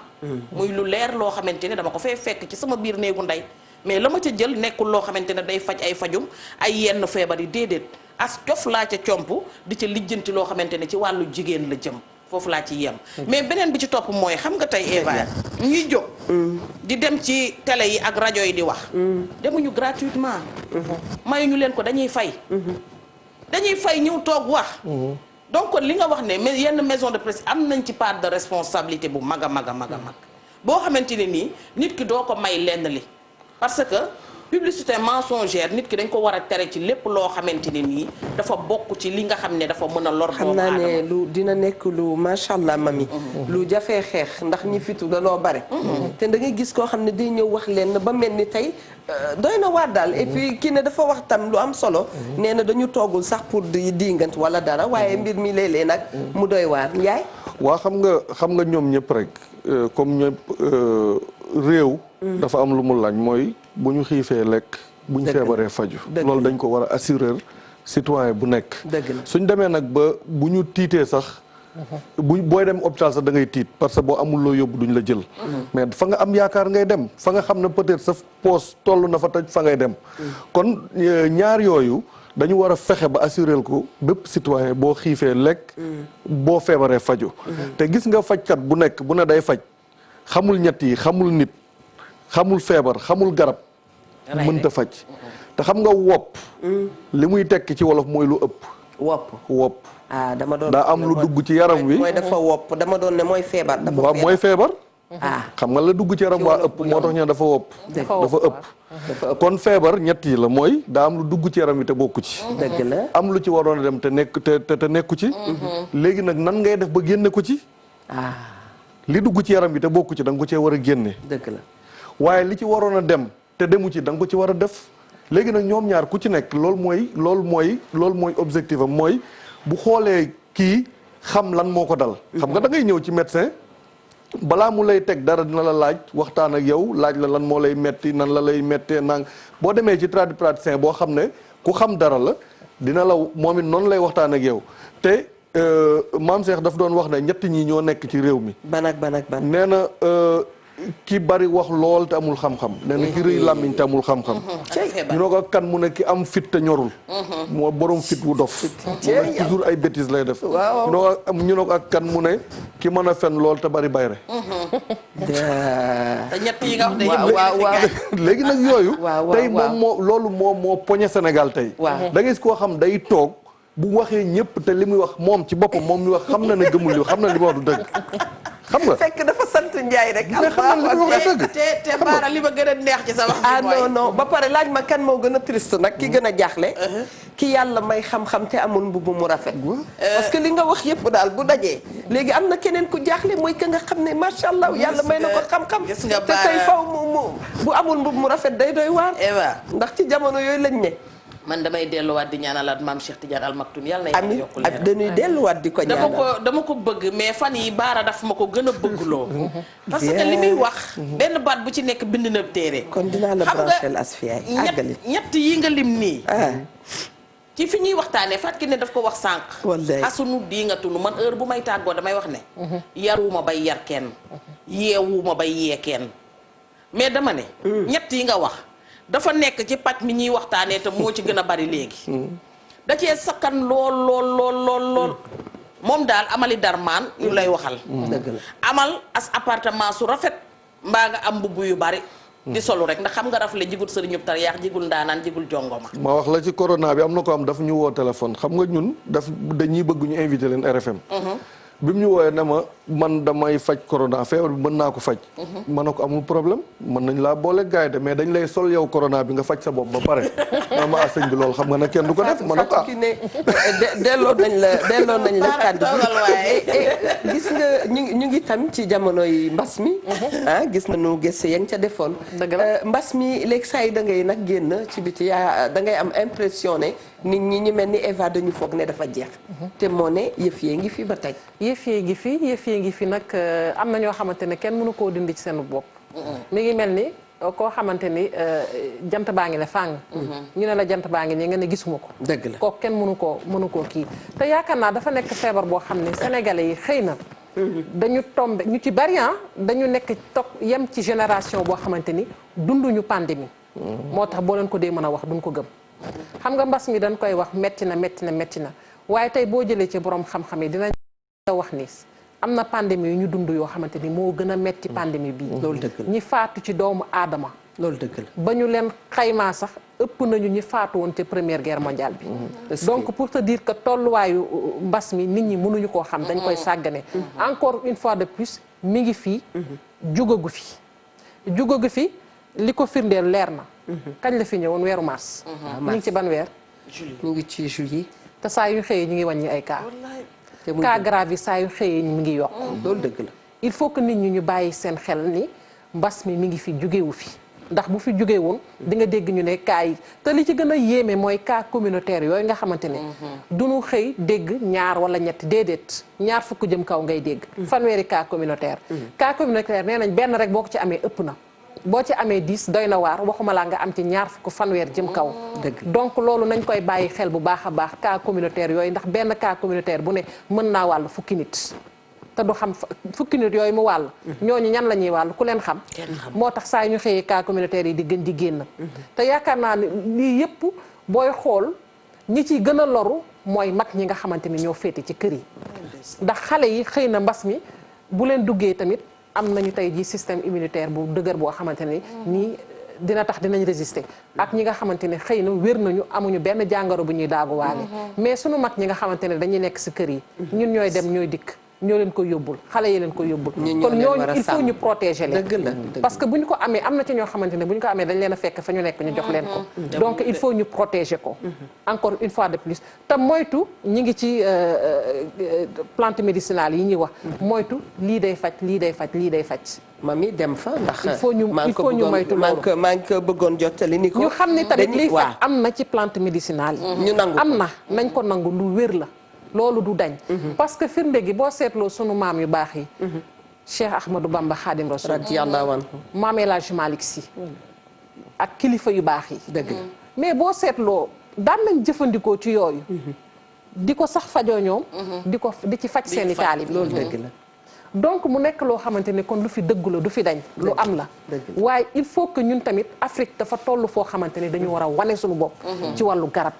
muy lu leer loo xamante ne dama ko fay fekk ci sama biir néegu ndey mais la ma ca jël nekkul loo xamante ne day faj ay fajum ay yenn feebar yi déedéet as cof laa ca comp di ca lijjanti loo xamante ne ci wàllu jigéen la jëm foofu laa ci yem mais beneen bi ci topp mooy xam nga tey Eva ñuy jóg di dem ci télé yi ak rajo yi di wax demuñu gratuitement mayuñu leen ko dañuy fay ñëw toog wax donc kon li nga wax ne yenn maison de presse am nañ ci part de responsabilité bu mag a mag a mag a mag boo xamante ne nii nit ki doo ko may lenn li parce que publicité mensongère nit ki dañ ko war a tere ci lépp loo xamante ne nii dafa bokk ci li nga xam ne dafa mën a lor xam naa ne lu dina nekk lu macha allah mami lu jafee xeex ndax ñi fitu danoo bare te da ngay gis koo xam ne day ñëw wax leen ba mel ni tey doy na waar daal et puis kii ne dafa wax tam lu am solo nee na dañu toogul sax pour di diingant wala dara waaye mbir mi léeg-léeg nag mu doy waar Ndiaye waa xam nga ñoom ñëpp rek comme ñëpp réew dafa am lu mu laaj mooy bu ñu xiifee lekk bu ñu feebaree faju loolu dañ ko war a assurer citoyen bu nekk suñ demee nag ba bu ñu tiitee sax booy dem hôpital sax da ngay tiit parce que boo amul loo yóbbu duñ la jël mais fa nga am yaakaar ngay dem fa nga xam ne peut-être sa poos toll na fa tëj fa ngay dem kon ñaar yooyu dañu war a fexe ba assurer ko bépp citoyen boo xiifee lekk boo feebaree faju te gis nga fajkat bu nekk bu ne day faj xamul ñett yi xamul nit xamul feebar xamul garab mënta faj te xam nga wopp li muy tekki ci wolof mooy lu ëpp wopp dama doon daa am lu dugg ci yaram wi mooy dafa wopp dama doon ne mooy feebar waaw mooy feebar xam nga la dugg ci yaram waa ëpp moo tax ñu dafa wopp dafa ëpp kon feebar ñett yi la mooy daa am lu dugg ci yaram wi te bokku ci dëgg la am lu ci waroon a dem te nekku ci léegi nag nan ngay def ba génne ko ci li dugg ci yaram bi te bokku ci da nga ko cee war a génne dëgg la waaye li ci waroon a dem te demu ci da nga ko ci war a def léegi nag ñoom ñaar ku ci nekk loolu mooy objectif am mooy bu xoolee kii xam lan moo ko dal xam nga da ngay ñëw ci médecin balaa mu lay teg dara dina la laaj waxtaan ak yow laaj la lan moo lay metti nan la lay mettee nang boo demee ci tradipraticien boo xam ne ku xam dara la dina la moom it noonu lay waxtaan ak yow te maam Cheikh daf doon wax ne ñett ñi ñoo nekk ci réew mi ban nee na ki bari wax lool te amul xam-xam nee na ki rëy làmmiñ te amul xam-xam ñu ne ko kan mu ne ki am fit te ñorul moo borom fit wu dof moom toujours ay bêtises lay def ñu ne ko ak kan mu ne ki mën a fen lool te bari bayre te ñett yi nga wax de léegi nag yooyu tey moom loolu moo poñe Sénégal tey da ngay gis koo xam day toog bu waxee ñëpp te li muy wax moom ci boppam moom mi wax xam na ne gëmul li xam na li muy wax du dëgg xam nga fekk dafa sant Ndiaye rek. mais xam na li muy wax dëgg te Baara li ma gën a neex ci sa wax non ba pare laaj ma kan moo gën a triste nag ki gën a jaaxle ki yàlla may xam-xam te amul mbubb mu rafet parce que li nga wax yëpp daal bu dajee léegi am na keneen ku jaaxle mooy ka nga xam ne macha allah yàlla may na ko xam-xam te tey faw mu bu amul mbubb mu rafet day doy waar ndax ci jamono yooyu lañ ne man damay delluwaat di ñaanalaat maam Cheikh Tidiane Al Maktoum yàlla na yàlla yokk leer dañuy delluwaat di ko ñaanal dama ko bëgg mais fan yi Baara daf ma ko gën a bëggloo parce que li muy wax benn baat bu ci nekk bind na téere kon dinaa la branchel Asfiya àggali ñett yi nga lim nii ci fi ñuy waxtaanee Fatou ne daf ko wax sànq xasunu di nga tunu man heure bu may tàggoo damay wax ne yaruma bay yar kenn yeewuma bay yee kenn mais dama ne ñett yi nga wax dafa nekk ci pàcc mi ñuy waxtaanee te moo ci gën a bari léegi da cee sakkan lool moom daal amali darmaan yu lay waxal. dëgg la amal as appartement su rafet mbaa nga am mbubb yu bari. di solu rek ndax xam nga rafle jigul sëriñub tar yaax jigul ndaanaan jigul jongoma. ma wax la ci corona bi am na ko am daf ñu woo téléphone xam nga ñun dañuy bëgg ñu invité leen RFM. bi mu ñu wooyee ne ma man damay faj corona feebar bi mën naa ko faj. ma ne ko amul problème mën nañ laa boole gaay de mais dañ lay sol yow corona bi nga faj sa bopp ba pare. ma ma sëñ bi loolu xam nga ne kenn du ko def. ma ne ko delloo nañ la kàddu bi gis nga ñu ngi tam ci jamonoy mbas mi. gis nañu gëstu ya nga ca defoon. mbas mi léegi saa yi da ngay nag génn ci biti da ngay am impression ne nit ñi ñu mel ni Eva dañu foog ne dafa jeex. te moo ne yëf yee ngi fi ba tey. yëf yee ngi fi nag am na ñoo xamante ne kenn mënu koo dindi ci seen bopp. mi ngi mel ni koo xamante ni jant baa ngi ne fàng. ñu ne la jant baa ngi nii nga ne gisuma ko. dëgg la kooku kenn mënu koo kii te yaakaar naa dafa nekk feebar boo xam ne sénégalais yi xëy na. dañu tombé ñu ci bari dañu nekk toog yem ci génération boo xamante ni dunduñu pandémie. moo tax boo leen ko dee mën a wax duñ ko gëm. xam nga mbas mi dañ koy wax metti na waaye tey boo jëlee ci borom xam-xam yi dinañ wax ni am na pandémie yu ñu dund yoo xamante ni moo gën a metti pandémie bii. loolu dëgg la ñi faatu ci doomu aadama. loolu dëgg la ba ñu leen xaymaa sax ëpp nañu ñi faatu woon te première guerre mondiale bi. donc pour te dire que tolluwaayu mbas mi nit ñi mënuñu koo xam. dañ koy sàggane. encore une fois de plus mi ngi fii. jugagu fi li ko firndeel leer na. kañ la fi ñëwoon weeru mars. ñu ngi ci ban weer. ñu ngi ci juillet. te saa yu xëyee ñu ngi wàññi ay cas. cas grave yi saa yu xëyee ñu ngi yokk. loolu dëgg la. il faut que nit ñi ñu bàyyi seen xel ni mbas mi ngi fi jugewu fi ndax bu fi jugee woon di nga dégg ñu ne cas yi te li ci gën a yéeme mooy cas communautaire yooyu nga xamante ne. du ñu xëy dégg ñaar wala ñett déedéet ñaar fukk jëm kaw ngay dégg. fanweeri cas communautaire. cas communautaire nee nañ benn rek boo ko ci amee ëpp na. boo ci amee 10 doy na waar waxuma laa nga am ci ñaar fukk fanweer jëm kaw. donc loolu nañ koy bàyyi xel bu baax a baax cas communautaire yooyu ndax benn cas communautaire bu ne mën naa wàll fukki nit. te du xam fukki nit yooyu mu wàll. ñooñu ñan la ñuy wàll ku leen xam. moo tax saa ñu xëyee cas communautaire yi di gën di génn. te yaakaar naa ne lii yëpp booy xool ñi ciy gën a loru mooy mag ñi nga xamante ni ñoo féete ci kër yi. ndax xale yi xëy na mbas mi bu leen duggee tamit. am nañu tey ji système immunitaire bu dëgër boo xamante ne nii dina tax dinañ résister ak ñi nga xamante ne xëy na wér nañu amuñu benn jàngoro bu ñuy daaguwaale mais sunu mag ñi nga xamante ne dañuy nekk si kër yi ñun ñooy dem ñooy dikk ñoo leen ko yóbbul xale yi leen ko yóbbul kon ñooñu il faut ñu protéger leen parce que bu ñu ko amee am na ci ñoo xamante ne bu ñu ko amee dañ leen a fekk fa ñu nekk ñu jox leen ko donc il faut ñu protéger ko encore une fois de plus te moytu ñi ngi ci plante médicinale yi ñuy wax moytu lii day faj mami dem fa ndax il faut ñu moytu loolu maa ngi ko bëggoon jottali ni ko ñu xam ne tamit lii faj am na ci plante médicinale yi ñu nangu am na nañ ko nangu lu wér la loolu du dañ parce que firnde gi boo seetloo sunu maam yu baax yi Cheikh Ahmadou Bamba Khadim Rasoul radiyallahu anhu maam El Hadji Malick Sy ak kilifa yu baax yi dëgg la mais boo seetloo daan nañ jëfandikoo ci yooyu di ko sax fajoo ñoom di ci faj seeni taalibe loolu dëgg la donc mu nekk loo xamante ne kon lu fi dëggu la du fi dañ lu am la waaye il faut que ñun tamit Afrique dafa toll foo xamante ne dañu war a wane suñu bopp ci wàllu garab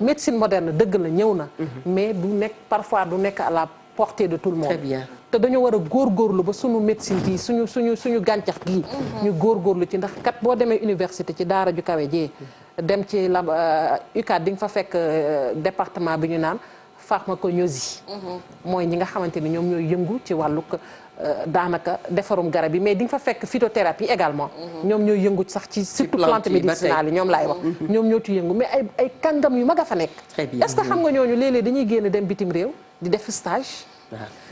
médecine moderne dëgg la ñëw na mais du nekk parfois du nekk à la portée de tout le monde très bien te dañoo war a góorgóorlu ba suñu médecine bii suñu gàncax gii ñu góorgóorlu ci ndax kat boo demee université ci daara ju kawe jee dem ci UCAD di nga fa fekk département bi ñu naan pharmacognosie mooy ñi nga xamante ni ñoom ñooy yëngu ci wàllu daanaka defarum garab yi mais di nga fa fekk phytothérapie également ñoom ñooy yëngu sax ci surtout plante médicinale yi ñoom laay wax ñoom ñoo ci yëngu mais ay kàngam yu mag a fa nekk est-ce que xam nga ñooñu léeg-léeg dañuy génn dem bitim réew di def stage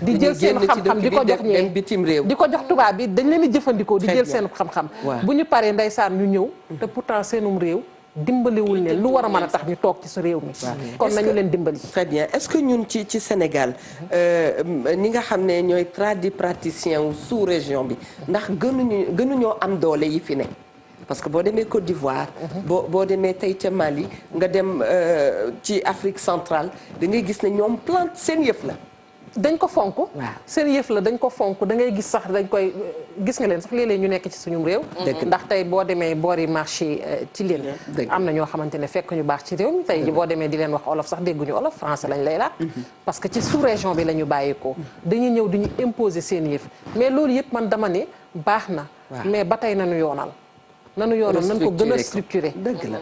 di jël seen xam-xam di ko jox ñee bitim réew di ko jox tubaab bi dañ leen di jëfandikoo di jël seen xam-xam bu ñu paree ndeysaan ñu ñëw te pourtant seenum réew dimbaliwul ne lu war a mën a tax ñu toog ci sa réew mi kon nañu leen dimbali très bien est-ce que ñun ci Sénégal ñi nga xam ne ñooy tradipraticiens wu sous région bi ndax gënuñoo am doole yi fi ne parce que boo demee Côte d'Ivoire boo demee tey ca Mali nga dem ci Afrique centrale da ngay gis ne ñoom plante seen yëf la dañ ko fonk. seen yëf la dañ ko fonk da ngay gis sax dañ koy gis nga leen sax léeg-léeg ñu nekk ci suñu réew. ndax tey boo demee boori marché ci leen. am na ñoo xamante ne fekk ñu baax ci réew mi tey boo demee di leen wax olof sax dégguñu olof français lañ lay laaj. parce que ci sous région bi la ñu bàyyeekoo. dañuy ñëw di ñu imposer seen yëf mais loolu yëpp man dama ne baax na. mais ba tey nañu yoonal. nanu yoonal nañ ko gën a structuré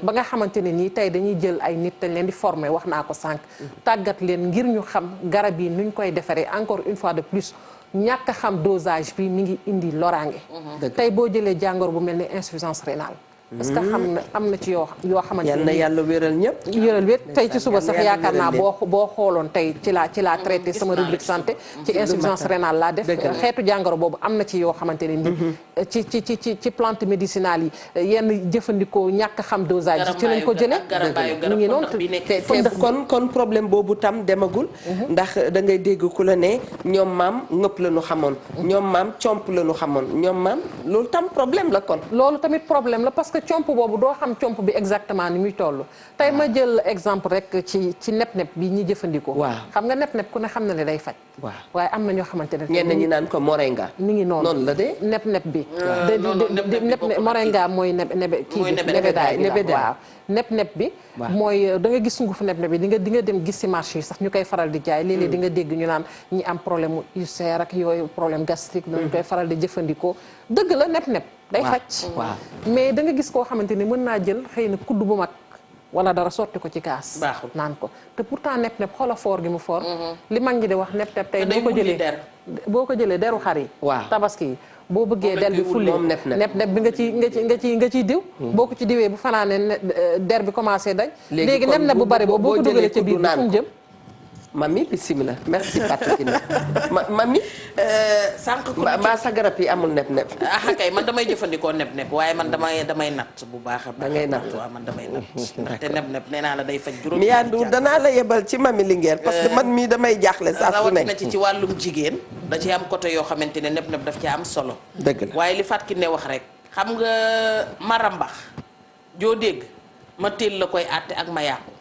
ba nga xamante ne nii tey dañuy jël ay nit dañ leen di former wax naa ko sànq tàggat leen ngir ñu xam garab yi nuñ koy defaree encore une fois de plus ñàkk a xam dosage bi mi ngi indi loraange tey boo jëlee jàngoro bu mel ni insuffisance rénale parce que xam na am na ci yoo xamante ne yàlla wéral ñëpp wéral wét tey ci suba sax yaakaar naa boo xooloon tey ci laa traité sama rubrique santé ci insuffisance rénale laa def xeetu jàngoro boobu am na ci yoo xamante ne ni ci plante médicinale yi yenn jëfandikoo ñàkk xam dosage yi ci lañ ko jëlee mu ngi noonu te kon problème boobu tam demagul ndax da ngay dégg ku la ne ñoom maam ngëpp la ñu xamoon ñoom maam comp la ñu xamoon ñoom maam loolu tam problème la kon loolu tamit problème la parce que comp boobu doo xam comp bi exactement ni muy toll tey ma jël exemple rek ci nep-nep bi ñi jëfandikoo xam nga nep-nep ku ne xam na ne day faj waaye am na ñoo xamante ne ñenn ñi naan ko moringa mi ngi noonu la de nep-nep bi moringa mooy nebedaay waaw nep-nep bi mooy da nga gis sungufu nep-nep bi di nga dem gis ci marché yi sax ñu koy faral di jaay léeg-léeg di nga dégg ñu naan ñi am problème mu ulcère ak yooyu problème gastrique dañu koy faral di jëfandikoo dëgg la nep-nep day faj mais da nga gis koo xamante ni mën naa jël xëy na kudd bu mag wala dara sotti ko ci kaas naan ko te pourtant nep-nep xoola foor gi mu foor li mag ñi di wax nep-nep tey boo ko jëlee deru xar yi tabaski yi boo bëggee del bi fulli nep-nep bi nga ciy diw boo ko ci diwee bu fanaane der bi commencé dañ léegi nep-nep bu bari boobu boo ko dugalee ca biir bi fu mu jëm mami bismillah merci Fatou Kiné mami sànq mbaa sa garab yi amul nep-nep kay man damay jëfandikoo nep-nep waaye man damay natt bu baax a baax da ngay natt waaw man damay natt ndaxte nep-nep nee naa la day faj juróom mi yandu danaa la yebal ci mami Linguère parce que man mii damay jaaxle saa su ne rawatina ci wàllum jigéen da ci am côté yoo xamante ne nep-nep daf ci am solo dëgg la waaye li Fatou Kiné wax rek xam nga marambax joo dégg ma teel la koy àtte ak ma yàqu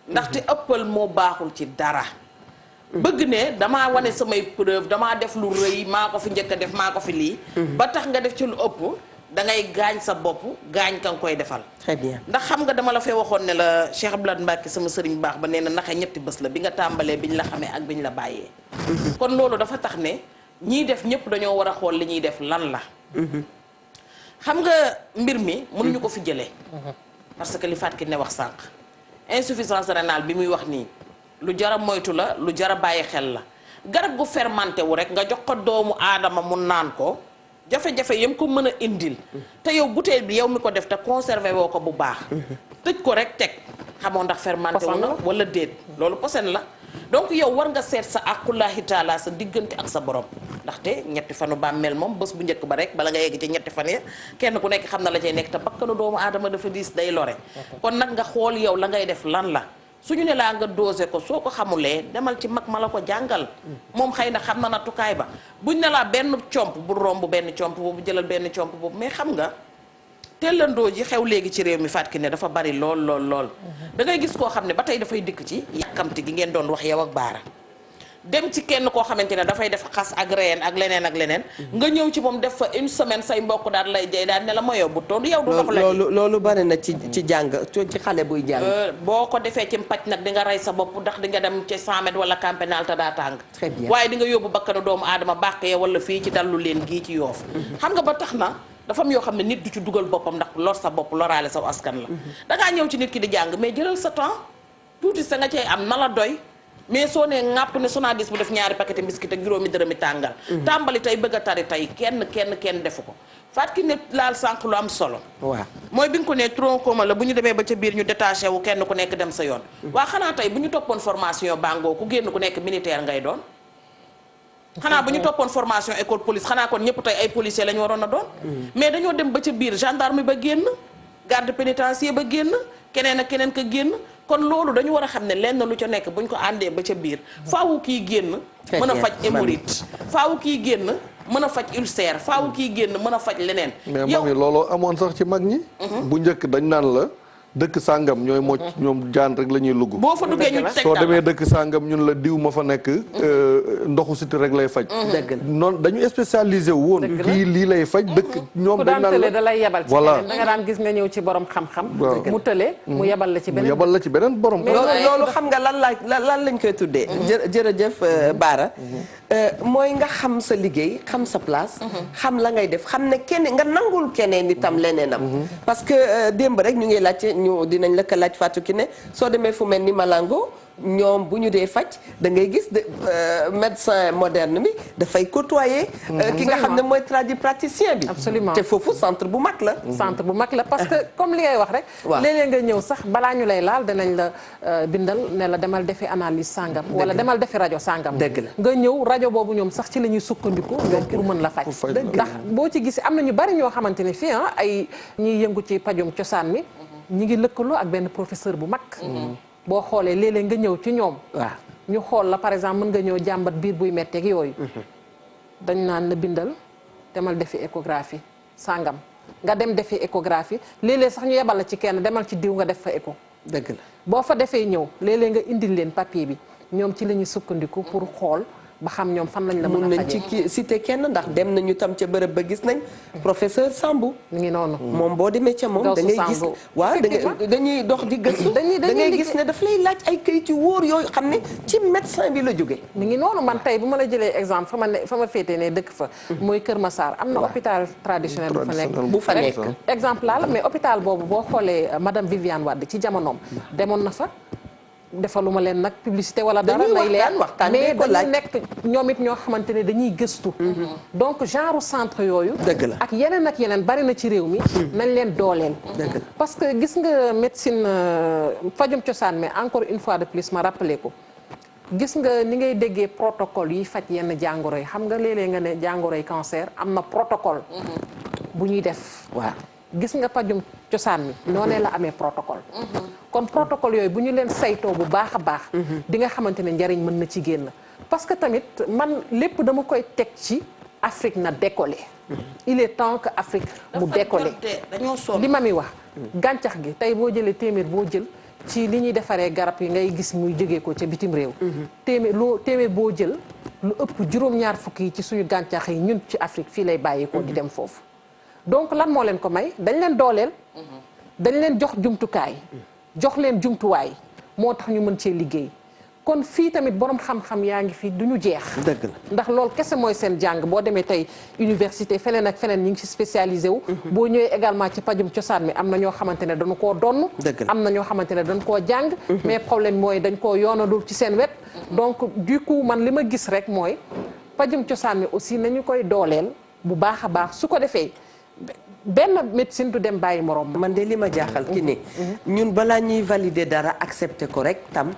ndaxte ëppal moo baaxul ci dara bëgg ne damaa wane samay preuve damaa def lu rëy maa ko fi njëkk a def maa ko fi lii ba tax nga def ci lu ëpp da ngay gaañ sa bopp gaañ ka nga koy defal très bien ndax xam nga dama la fee waxoon ne la Cheikh Abdoulaye Mbacke sama sëriñ baax ba nee na naxe ñetti bés la bi nga tàmbalee biñ la xamee ak biñ la bàyyee kon loolu dafa tax ne ñiy def ñëpp dañoo war a xool li ñuy def lan la xam nga mbir mi mënuñu ko fi jëlee parce que li Fatou Kiné wax sànq insuffisance rénale bi muy wax nii lu jara moytu la lu jara bàyyi xel la garab gu fermenté wu rek nga jox ko doomu aadama mu naan ko jafe-jafe yam ko mën a indil te yow bouteille bi yow mi ko def te conservé woo ko bu baax tëj ko rek teg xamoo ndax fermenté wu na wala déet loolu posen la donc yow war nga seet sa aqullahi taala sa diggante ak sa borom ndaxte ñetti fanu bàmmeel moom bés bu njëkk ba rek bala nga yegg ci ñetti fan ya kenn ku nekk xam na la cay nekk te bakkanu doomu aadama dafa diis day lore kon nag nga xool yow la ngay def lan la suñu ne laa nga dosé ko soo ko xamulee demal ci mag ma la ko jàngal moom xëy na xam na nattukaay ba buñ ne laa benn comp bu romb benn comp boobu jëlal benn comp boobu mais xam nga tellandoo ji xew léegi ci réew mi Fatou Kiné dafa bari lool da ngay gis koo xam ne ba tey dafay dikk ci yàkkamti gi ngeen doon wax yow ak baara dem ci kenn koo xamante ne dafay def xas ak reen ak leneen nga ñëw ci moom def fa une semaine say mbokk daal lay jay daal ne la ma yóbbu toon yow du dox la loolu bari na ci jàng ci xale buy jàng boo ko defee ci mpaj nag di nga rey sa bopp ndax di nga dem ci 100 mètres wala camp pénal te daa tàng très bien waaye di nga yóbbu bakkanu doomu aadama bàq ya wala fii ci dallu leen gii ci yoof xam nga ba tax na dafa am yoo xam ne nit du ci dugal boppam ndax lor sa bopp loraale sa askan la dangaa ñëw ci nit ki di jàng mais jëlal sa temps tuuti sa nga cay am na la doy mais soo nee ŋàpp ne Sonadis bu def ñaari paquet biscuit ak juróomi dërëmi tàngal tàmbali tey bëgg a tari tey kenn defu ko Fatou Kiné laal sànq lu am solo waaw mooy bi nga ko ne tronc commun la bu ñu demee ba ca biir ñu détaché wu kenn ku nekk dem sa yoon waa xanaa tey bu ñu toppoon formation bangoo ku génn ku nekk militaire ngay doon xanaa bu ñu toppoon formation école police xanaa kon ñëpp tey ay policier la ñu waroon a doon mais dañoo dem ba ca biir gendarme ba génn garde pénitentiaire ba génn keneen ak keneen ka génn kon loolu dañu war a xam ne lenn lu ca nekk buñ ko àndee ba ca biir faawu kii génn mën a faj hémorroïde faawu kii génn mën a faj ulcère faawu kii génn mën a faj leneen mais mami looloo amoon sax ci mag ñi bu njëkk dañ naan la dëkk sàngam ñooy mocc ñoom jaan rek la ñuy lugg. boo fa duggee ñu teg soo demee dëkk sàngam ñun la diw ma fa nekk ndoxu siti rek lay faj. noonu dañu spécialisé wu woon. kii lii lay faj dëkk ñoom dañ naan la da lay yebal ci voilà da nga daan gis nga ñëw ci borom xam-xam mu tële mu yebal la ci beneen yebal la ci beneen borom loolu xam nga lan lañ koy tuddee jërëjëf Bara mooy nga xam sa liggéey xam sa place xam la ngay def xam ne kenn nga nangul keneen itam leneenam parce que démb rek ñu ngi laajte ñu dinañ la ko laaj Fatou Kiné soo demee fu mel ni Malango ñoom bu ñu dee faj da ngay gis médecin moderne bi dafay côtoyer ki nga xam ne mooy tradipraticien bi absolument te foofu centre bu mag la centre bu mag la parce que comme li ngay wax rek léeg-léeg nga ñëw sax balaa ñu lay laal danañ la bindal ne la demal defi analyse sàngam wala demal defi rajo sàngam dëgg la nga ñëw rajo boobu ñoom sax ci la ñuy sukkandiku ñoom pour mën la faj ndax boo ci gis am na ñu bari ñoo xamante ne fii ay ñiy yëngu ci pajum cosaan mi ñi ngi lëkkaloo ak benn professeur bu mag boo xoolee léeg-léeg nga ñëw ci ñoom waaw ñu xool la par exemple mën nga ñëw jàmbat biir buy metteeg yooyu dañ naan la bindal demal defi échographie sàngam nga dem defi échographie léeg-léeg sax ñu yebal la ci kenn demal ci diw nga def fa écho dëgg la boo fa defee ñëw léeg-léeg nga indil leen papier bi ñoom ci la ñuy sukkandiku pour xool ba xam ñoom fan lañ la mën a nañ ci cité kenn ndax dem nañu tam ca bërëb ba gis nañ professeur Sambou mi ngi noonu moom boo demee ca moom da ngay gis waaw dañuy dox di gëstu da ngay gis ne daf lay laaj ay kayit yu wóor yooyu xam ne ci médecin bi la jóge mi ngi noonu man tey bu ma la jëlee exemple fa ma féetee ne dëkk fa mooy Kër Massar am na hôpital traditionnel bu fa nekk exemple la mais hôpital boobu boo xoolee madame Viviane Wade ci jamonoom demoon na fa defaluma leen nag publicité wala dara may leen mais dañu nekk ñoom it ñoo xamante ne dañuy gëstu donc genre centre yooyu ak yeneen bari na ci réew mi nañ leen dooleel parce que gis nga médecine fajum cosaan mais encore une fois de plus ma rappelé ko gis nga ni ngay déggee protocole yi faj yenn jàngoro yi xam nga léeg-léeg nga ne jàngoro yi cancer am na protocole bu ñuy def waaw gis nga pajum cosaan mi noonee la amee protocole kon protocole yooyu bu ñu leen saytoo bu baax a baax di nga xamante ne njariñ mën na ci génn parce que tamit man lépp dama koy teg ci Afrique na décoller il est temps que Afrique mu décoller li ma mi wax gàncax gi tey boo jëlee téeméer boo jël ci li ñuy defaree garab yi ngay gis muy jógee ko ca bitim réew téeméer boo jël lu ëpp juróom-ñaar fukk yi ci suñu gàncax yi ñun ci Afrique fii lay bàyyeekoo di dem foofu donc lan moo leen ko may dañ leen dooleel dañ leen jox jumtukaay jox leen jumtuwaay moo tax ñu mën cee liggéey kon fii tamit borom xam-xam yaa ngi fi du ñu jeex dëgg la ndax loolu kese mooy seen jàng boo demee tey université feneen ak feneen ñi ngi ci spécialisé wu boo ñëwee également ci pajum cosaan mi am na ñoo xamante ne dañu koo donn am na ñoo xamante ne dañ koo jàng mais problème mooy dañ koo yoonalul ci seen wet donc du coup man li ma gis rek mooy pajum cosaan mi aussi nañu koy dooleel bu baax a baax su ko defee benn médecine du dem bàyyi morom man de li ma jaaxal ki ne ñun balaa ñuy valider dara accepter ko rek tam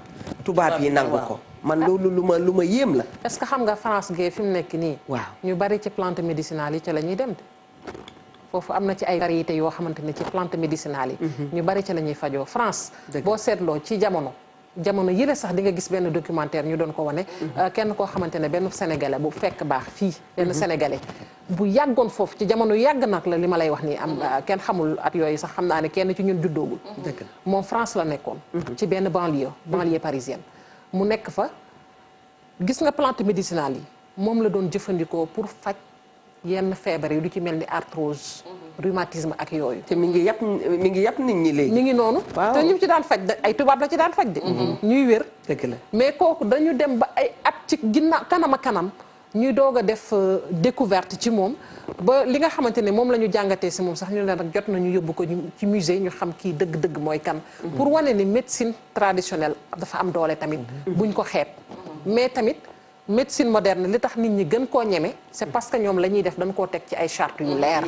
tubaab yi nangu ko man loolu lu ma yéem la est-ce que xam nga France gee fi mu nekk nii waaw ñu bari ci plante médicinale yi ca la ñuy dem de foofu am na ci ay variétés yoo xamante ne ci plante médicinale yi ñu bari ca la ñuy fajoo France boo seetloo ci jamono yële sax di nga gis benn documentaire ñu doon ko wane kenn koo xamante ne benn sénégalais bu fekk baax fii benn sénégalais bu yàggoon foofu ci jamono yàgg nag la li ma lay wax nii am kenn xamul at yooyu sax xam naa ne kenn ci ñun juddoogul moom France la nekkoon ci benn banlieue parisienne mu nekk fa gis nga plante médicinale yi moom la doon jëfandikoo pour faj yenn feebar yi du ci mel ni arthrose rhumatisme ak yooyu te mi ngi yàpp nit ñi léegi mi ngi noonu te ñu ci daan faj ay tubaab la ci daan faj de ñuy wér dëgg la mais kooku dañu dem ba ay at ci ginnaaw kanam ñuy doog a def découverte ci moom ba li nga xamante ne moom la ñu jàngatee si moom sax ñu ne nag jot nañu yóbbu ko ci musée ñu xam kii dëgg-dëgg mooy kan pour wane ni médecine traditionnelle dafa am doole tamit buñ ko xeeb mais tamit médecine moderne li tax nit ñi gën koo ñeme c'est parce que ñoom la ñuy def dañ koo teg ci ay chartes yu leer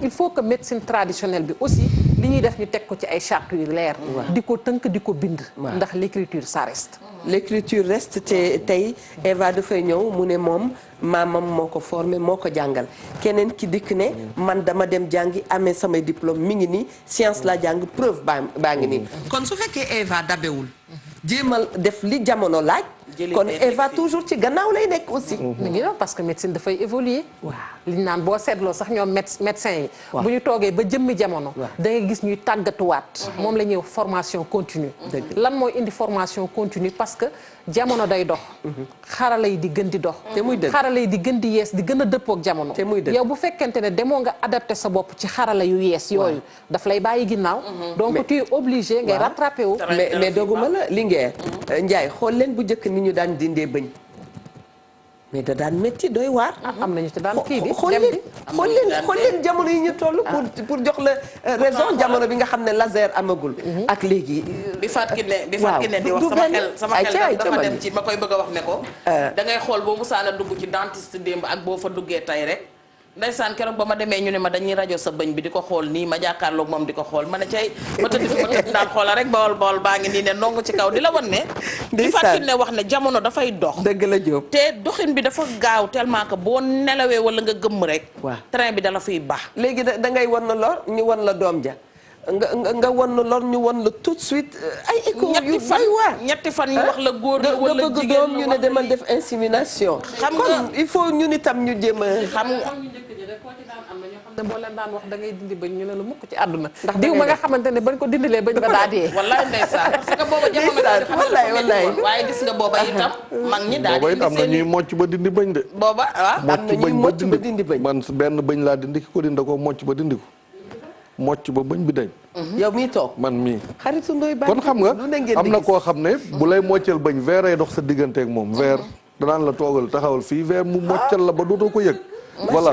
il faut que médecine traditionnelle bi aussi li ñuy def ñu teg ko ci ay chartes yu leer di ko tënk di ko bind ndax l'écriture ça reste l'écriture reste te tey Eva dafay ñëw mu ne moom maamam moo ko formé moo ko jàngal keneen ki dikk ne man dama dem jàngi amee samay diplôme mi ngi nii science la jàng preuve baa ngi nii kon su fekkee Eva dabewul jéemal def li jamono laaj kon Eva toujours ci gannaaw lay nekk aussi. mi ngi doon parce que médecine dafay évoluer. waaw li ñu naan boo seetloo sax ñoom médecin yi. bu ñu toogee ba jëmmi jamono. da ngay gis ñuy tàggatuwaat. moom la ñuy wax formation continue. lan mooy indi formation continue parce que jamono day dox. xarala yi di gën di dox. te muy dëgg xarala yi di gën di yees di gën a dëppook jamono. te muy dëgg yow bu fekkente ne demoo nga adapté sa bopp ci xarala yu yees yooyu. daf lay bàyyi ginnaaw. donc tu es obligé ngay rattrapé wu. mais doguma la Linguère. Ndiaye xool leen bu njëkk ni ñu daan dindee bëñ. mais da daan métti doy waar. am nañu ci daan kii bi xool leen jamono yi ñu toll. pour jox la raison jamono bi nga xam ne laser amagul. ak léegi. bi Fatou Kiné di wax sama xel dafa dem ci ma koy bëgg a wax ne ko. da ngay xool boo musaana dugg ci dentiste démb ak boo fa duggee tay rek. Ndeysaan keroog ba ma demee ñu ne ma dañuy rajo sa bëñ bi di ko xool nii ma jàkkaarloog moom di ko xool ma ne cay ma tëdd fi ma tëdd daan xoola rek bawol baa ngi nii ne nongu ci kaw di la wan ne di fàttali ne wax ne jamono dafay dox dëgg la Diop te doxin bi dafa gaaw tellement que boo nelawee wala nga gëmm rek train bi dala fiy baax léegi da ngay wan na lor ñu wan la doom ja nga wan na lor ñu wan la tout de suite ay écho yu doy waar ñetti fan ñu wax la góor la wala bëgg doom ñu ne demal def insémination xam nga il faut ñun itam ñu jéem a xam nga ne boo leen daan wax da ngay dindi bañ ñu ne la mukk ci àdduna ndax diw ma nga xamante ne bañ ko dindilee bañ ba daa dee wallaay ndeysaan parce que booba jamono wallaay waaye gis nga booba itam mag ñi daal booba it am na ñuy mocc ba dindi bañ de booba waaw am na ñuy mocc ba dindi bañ man benn bañ laa dindi ki ko dindi ko mocc ba dindi ko mocc ba bañ bi dañ yow mii toog man mii xaritu ndoy baax kon xam nga am na koo xam ne bu lay moccal bañ verre ay dox sa digganteeg moom verre danaan la toogal taxawal fii verre mu moccal la ba dootoo ko yëg voilà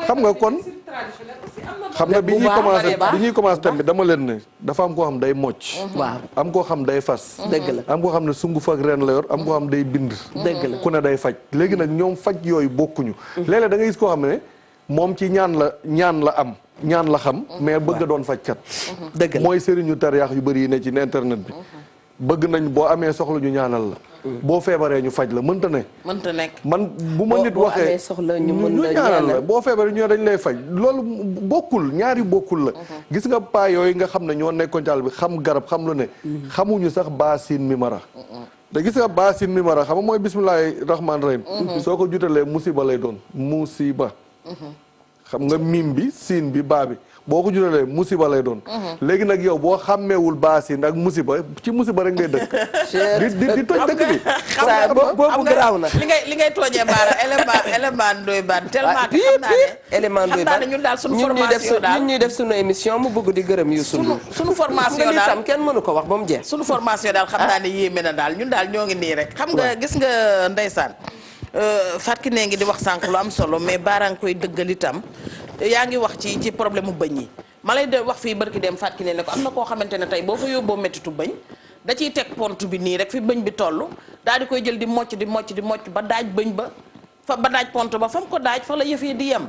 xam nga kon xam nga bi ñuy commencé thème bi dama leen ne dafa am koo xam day mocc waaw am koo xam day fas dëgg la am koo xam ne sunguf ak ren la yor am koo xam day bind dëgg la ku ne day faj léegi nag ñoom faj yooyu bokkuñu léeg-léeg da ngay gis koo xam ne moom ci ñaan la am ñaan la xam mais bëgg a doon fajkat dëgg la mooy sëriñu tariyaax yu bëri yi ne ci internet bi bëgg nañ boo amee soxla ñu ñaanal la boo feebaree ñu faj la mënta nekk man bu ma nit waxee soxla ñu ñaanal la boo feebaree ñu dañ lay faj loolu bokkul ñaari bokkul la gis nga paa yooyu nga xam ne ñoo nekkoon ci àll bi xam garab xam lu ne xamuñu sax baasin mi mara te gis nga baasin mi mara xam nga mooy bismillahi rahmaani rahim soo ko jutalee musiba lay doon musiba xam nga mim bi siin bi baa bi boo ko juralee musiba lay doon léegi nag yow boo xàmmeewul baasin ak musiba ci musiba rek ngay dëkk di toj dëkk bi boobu garaaw na li ngay tooñee baara élément doy baan tellement que xam naa ne ñun daal suñu formation daal ñun ñuy def suñu émission mu bëgg di gërëm yu suñu formation daal tam kenn mënu ko wax ba mu jeex suñu formation daal xam naa ne yéeme na daal ñun daal ñoo ngi nii rek xam nga gis nga ndeysaan Fatou Kiné ngi di wax sànq lu am solo mais baara nga koy dëggal itam yaa ngi wax ci problème mu bëñ yi ma lay de wax fii barki dem Fatou Kiné ne ko am na koo xamante ne tey boo fa yóbboo méttitu bëñ da ciy teg pont bi nii rek fi bëñ bi toll daal di koy jël di mocc ba daaj bëñ ba ba daaj pont ba fa mu ko daaj fa la yëf yi di yem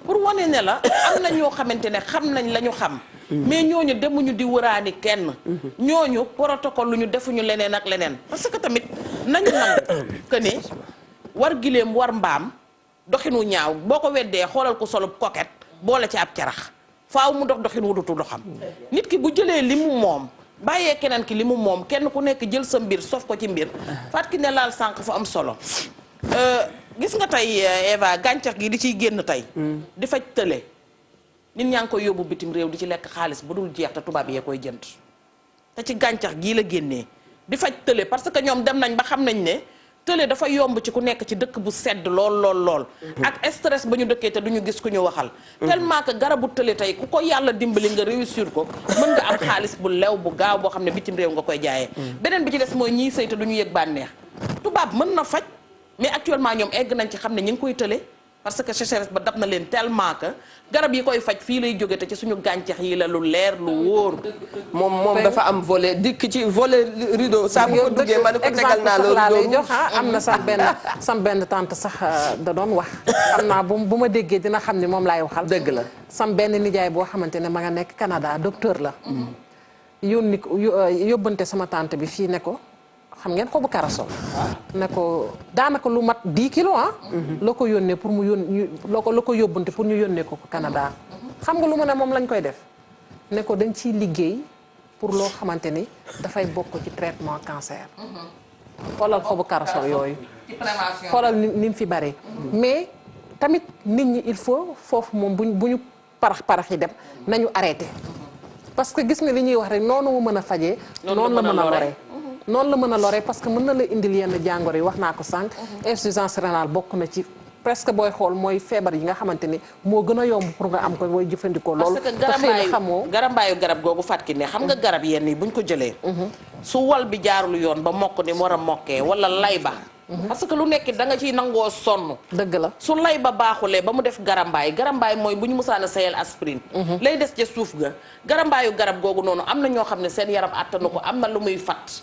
pour wane ne la am na ñoo xamante ne xam nañ la ñu xam mais ñooñu demuñu di wëraani kenn ñooñu protocole lu ñu defuñu leneen ak leneen parce que tamit nañu nangu que ne war gileem war mbaam doxinu ñaaw boo ko weddee xoolal ko solu coquette boole ci ab carax faaw mu doxin wudutu doxam nit ki bu jëlee li mu moom bàyyee keneen ki li mu moom kenn ku nekk jël sa mbir sof ko ci mbir Fatou Kiné laal sànq fu am solo gis nga tey Eva gàncax gi di ciy génn tey di faj tële nit ñaa ngi koy yóbbu bitim réew di ci lekk xaalis bu dul jeex te tubaab yee koy jënd te ci gàncax gii la génnee di faj tële parce que ñoom dem nañ ba xam nañ ne tële dafa yomb ci ku nekk ci dëkk bu sedd lool ak stress ba ñu dëkkee te duñu gis ku ñu waxal tellement que garabu tële tey ku ko yàlla dimbali nga réussir ko mën nga am xaalis bu lew bu gaaw boo xam ne bitim réew nga koy jaayee beneen bi ci des mooy ñiy sëy te duñu yëg bànneex tubaab mën na faj mais actuellement ñoom egg nañ ci xam ne ñu ngi koy tële parce que sécheresse ba dab na leen tellement que garab yi koy faj fii lay jóge te ci suñu gàncax yi la lu leer lu wóor moom dafa am volet dikk ci volet rideau saa bu ko duggee ma ne ko tegal naa la rideau jox am na sax benn tante sax da doon wax xam naa bu ma déggee dina xam ne moom laay waxal dëgg la sam benn nijaay boo xamante ne ma nga nekk Canada docteur la yónni yóbbante sama tante bi fii ne ko xam ngeen xobu karasol ne ko daanaka lu mat 10 kilos la ko yónnee pour mu la ko yóbbante pour ñu yónnee ko Canada xam nga lu ma ne moom lañ koy def ne ko dañ ciy liggéey pour loo xamante ni dafay bokk ci traitement cancer xoolal xobu corossol yooyu xoolal ni mu fi bare mais tamit nit ñi il faut foofu moom bu ñu parax yi dem nañu arrêté parce que gis nga li ñuy wax rek noonu mu mën a fajee noonu la mën a loree noonu la mën a loree parce que mën na la indil yenn jàngoro yi wax naa ko sànq insuffisance rénale bokk na ci presque booy xool mooy feebar yi nga xamante ni moo gën a yomb pour nga am ko booy jëfandikoo loolu parce que garambaayu garab googu fàtki ne xam nga garab yenn yi buñ ko jëlee su wal bi jaarul yoon ba mokk ni mu war a mokkee wala lay ba parce que lu nekk da nga ciy nangoo sonn dëgg la su lay ba baaxulee ba mu def garambaay mooy bu ñu musaana sayal aspirine lay des ca suuf ga garambaayu garab googu noonu am na ñoo xam ne seen yaram àttanu ko am na lu muy fat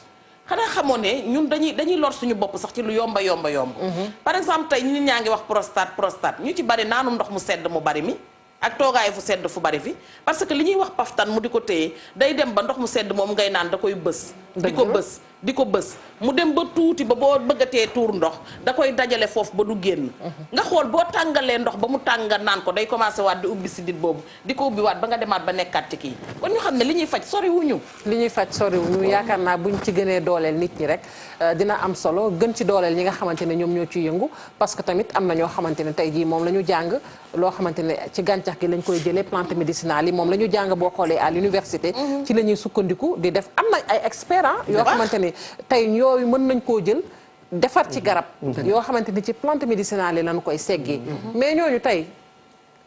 xanaa xamoo ne ñun dañuy lor suñu bopp sax ci lu yomba par exemple tey nit ñaa ngi wax prostate ñu ci bari naanum ndox mu sedd mu bari mi ak toogaay fu sedd fu bari fi parce que li ñuy wax paftan mu di ko téye day dem ba ndox mu sedd moom ngay naan da koy bës di ko bës mu dem ba tuuti ba boo bëggatee tuur ndox da koy dajale foofu ba du génn nga xool boo tàngalee ndox ba mu tànga naan ko day commencé waat di ubbi sidit boobu di ko ubbi waat ba nga demaat ba nekkaat ci kii kon ñu xam ne li ñuy faj soriwuñu yaakaar naa buñ ci gënee dooleel nit ñi rek dina am solo gën ci dooleel ñi nga xamante ne ñoom ñoo ciy yëngu parce que tamit am na ñoo xamante ne tey jii moom la ñu jàng loo xamante ne ci gàncax gi lañ koy jëlee plante médicinale yi moom la ñu jàng boo xoolee à l'université ci la ñuy sukkandiku di def am na ay experts yoo xamante ne tey yooyu mën nañ koo jël defar ci garab yoo xamante ni ci plante médicinale yi lañu koy seggee mais ñooñu tey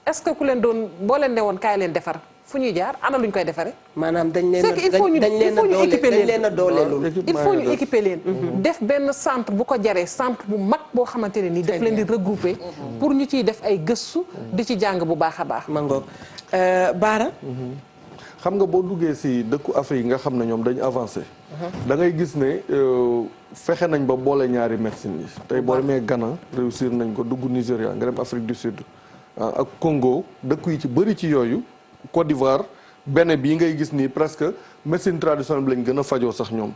est-ce que ku leen doon boo leen ne woon kaay leen defar fu ñuy jaar ana luñ koy defaree maanaam dañ leen a dooleel il faut ñu équiper leen def benn centre bu ko jaree centre bu mag boo xamante ne nii daf leen di regrouper pour ñu ciy def ay gëstu di ci jàng bu baax a baax mangoog Baara xam nga boo duggee si dëkku Afrique yi nga xam ne ñoom dañu avancé da ngay gis ne fexe nañ ba boole ñaari médecine yi tey boo demee Ghana réussir nañ ko dugg Nigéria nga dem Afrique du Sud ak Congo dëkku yi ci bëri ci yooyu Côte d'Ivoire Bénin bii ngay gis nii presque médecine traditionnelle bi lañ gën a fajoo sax ñoom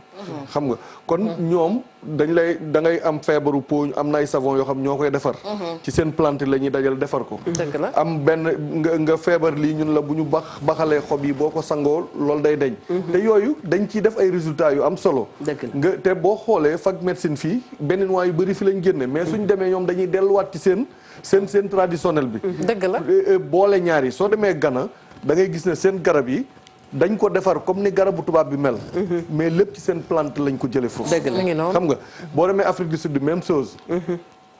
xam nga kon ñoom da ngay am feebaru po am na ay savon yoo xam ñoo koy defar ci seen plante la ñuy dajal defar ko am benn nga feebar lii ñun la bu ñu baxalee xob yi boo ko sangoo loolu day dañ te yooyu dañ ciy def ay résultats yu am solo nga te boo xoolee fac médecine fii beneen waa yu bëri fi lañ génne mais suñ demee ñoom dañuy delluwaat ci seen traditionnel bi dëgg la boole ñaar yi soo demee Ghana da ngay gis ne seen garab yi dañ ko defar comme ni garabu tubaab bi mel mais lépp ci seen plante lañ ko jële foofu xam nga boo demee Afrique du Sud même chose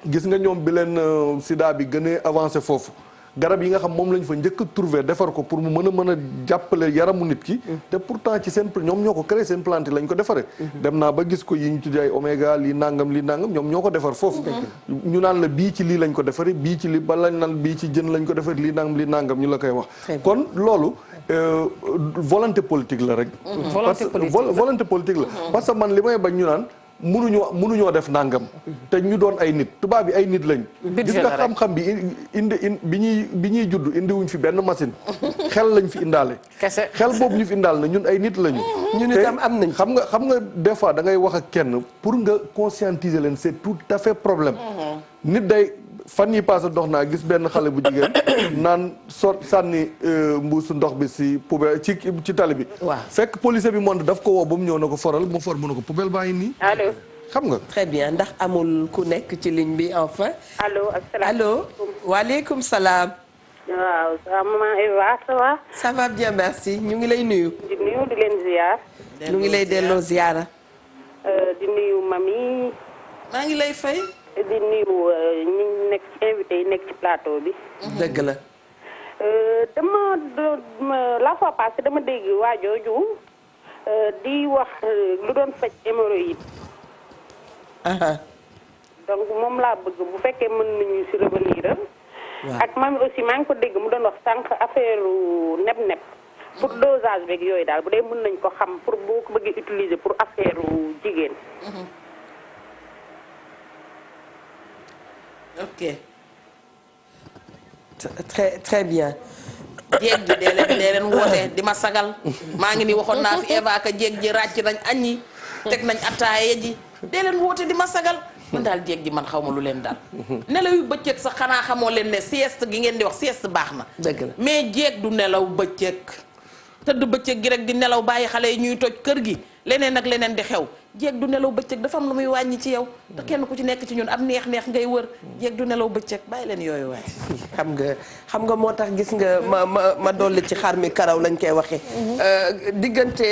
gis nga ñoom bi leen sida bi gënee avancé foofu garab yi nga xam moom lañ fa njëkk a trouvé defar ko pour mu mën a jàppale yaramu nit ki te pourtant ci seen ñoom ñoo ko créé seen plante lañ ko defaree dem naa ba gis ko yi ñu tuddee ay oméga lii nangam ñoom ñoo ko defar foofu ñu naan la bii ci lii lañ ko defaree bii ci lii ba lañ naan bii ci jën lañ ko defaree lii nangam ñu la koy wax kon loolu volonté politique la rek volonté politique la parce que man li may bañ ñu naan mënuñoo def nangam te ñu doon ay nit tubaab bi ay nit lañ gis nga xam-xam bi bi ñuy judd indi wuñ fi benn machine xel lañ fi indaale xel boobu ñu fi indaal na ñun ay nit lañu ñun itam am nañ xam nga des fois da ngay wax ak kenn pour nga conscientiser leen c'est tout à fait problème nit day fan yi passé dox naa gis benn xale bu jigéen naan sànni mbuusu ndox bi si poubelle ci tali bi fekk policier bi monde daf ko woo ba mu ñëw na ko foral mu for mu ne ko poubelle baa ngi nii allo xam nga très bien ndax amul ku nekk ci ligne bi enfin allo waaleykum salaam waaw maman Eva ça va ça va bien merci ñu ngi lay nuyu di leen ziar ñu ngi lay delloo ziara di nuyu mami maa ngi lay fay di nuyu ñi nekk ci invité yi nekk ci plateau bi. dëgg la. La fois passée dama dégg waa jooju di wax lu doon faj hémorroïde. donc moom laa bëgg bu fekkee mën nañu si revenir. ak mami aussi maa ngi ko dégg mu doon wax sànq affaire neb-neb. pour dosage beeg yooyu daal bu dee mën nañ ko xam pour boo ko bëggee utiliser pour affaire jigéen. ok. très bien. jéeg ji dee leen woote di ma sagal maa ngi ni waxoon naa fi Eva ka jéeg ji ràcc nañ añ yi teg nañ attaaye ji dee leen woote di ma sagal man daal jéeg ji man xaw ma lu leen daal nelaw yu bëccëg sax xanaa xamoo leen ne sieste gi ngeen di wax sieste baax na dëgg la mais jéeg du nelaw bëccëg tëdd bëccëg gi rek di nelaw bàyyi xale yi ñuy toj kër gi leneen ak leneen di xew jeeg du nelaw bëccëg dafa am lu muy wàññi ci yow te kenn ku ci nekk ci ñun am neex-neex ngay wër jeeg du nelaw bëccëg bàyyi leen yooyu waay. xam nga moo tax gis nga ma dolli ci xar mi karaw lañ koy waxee. diggante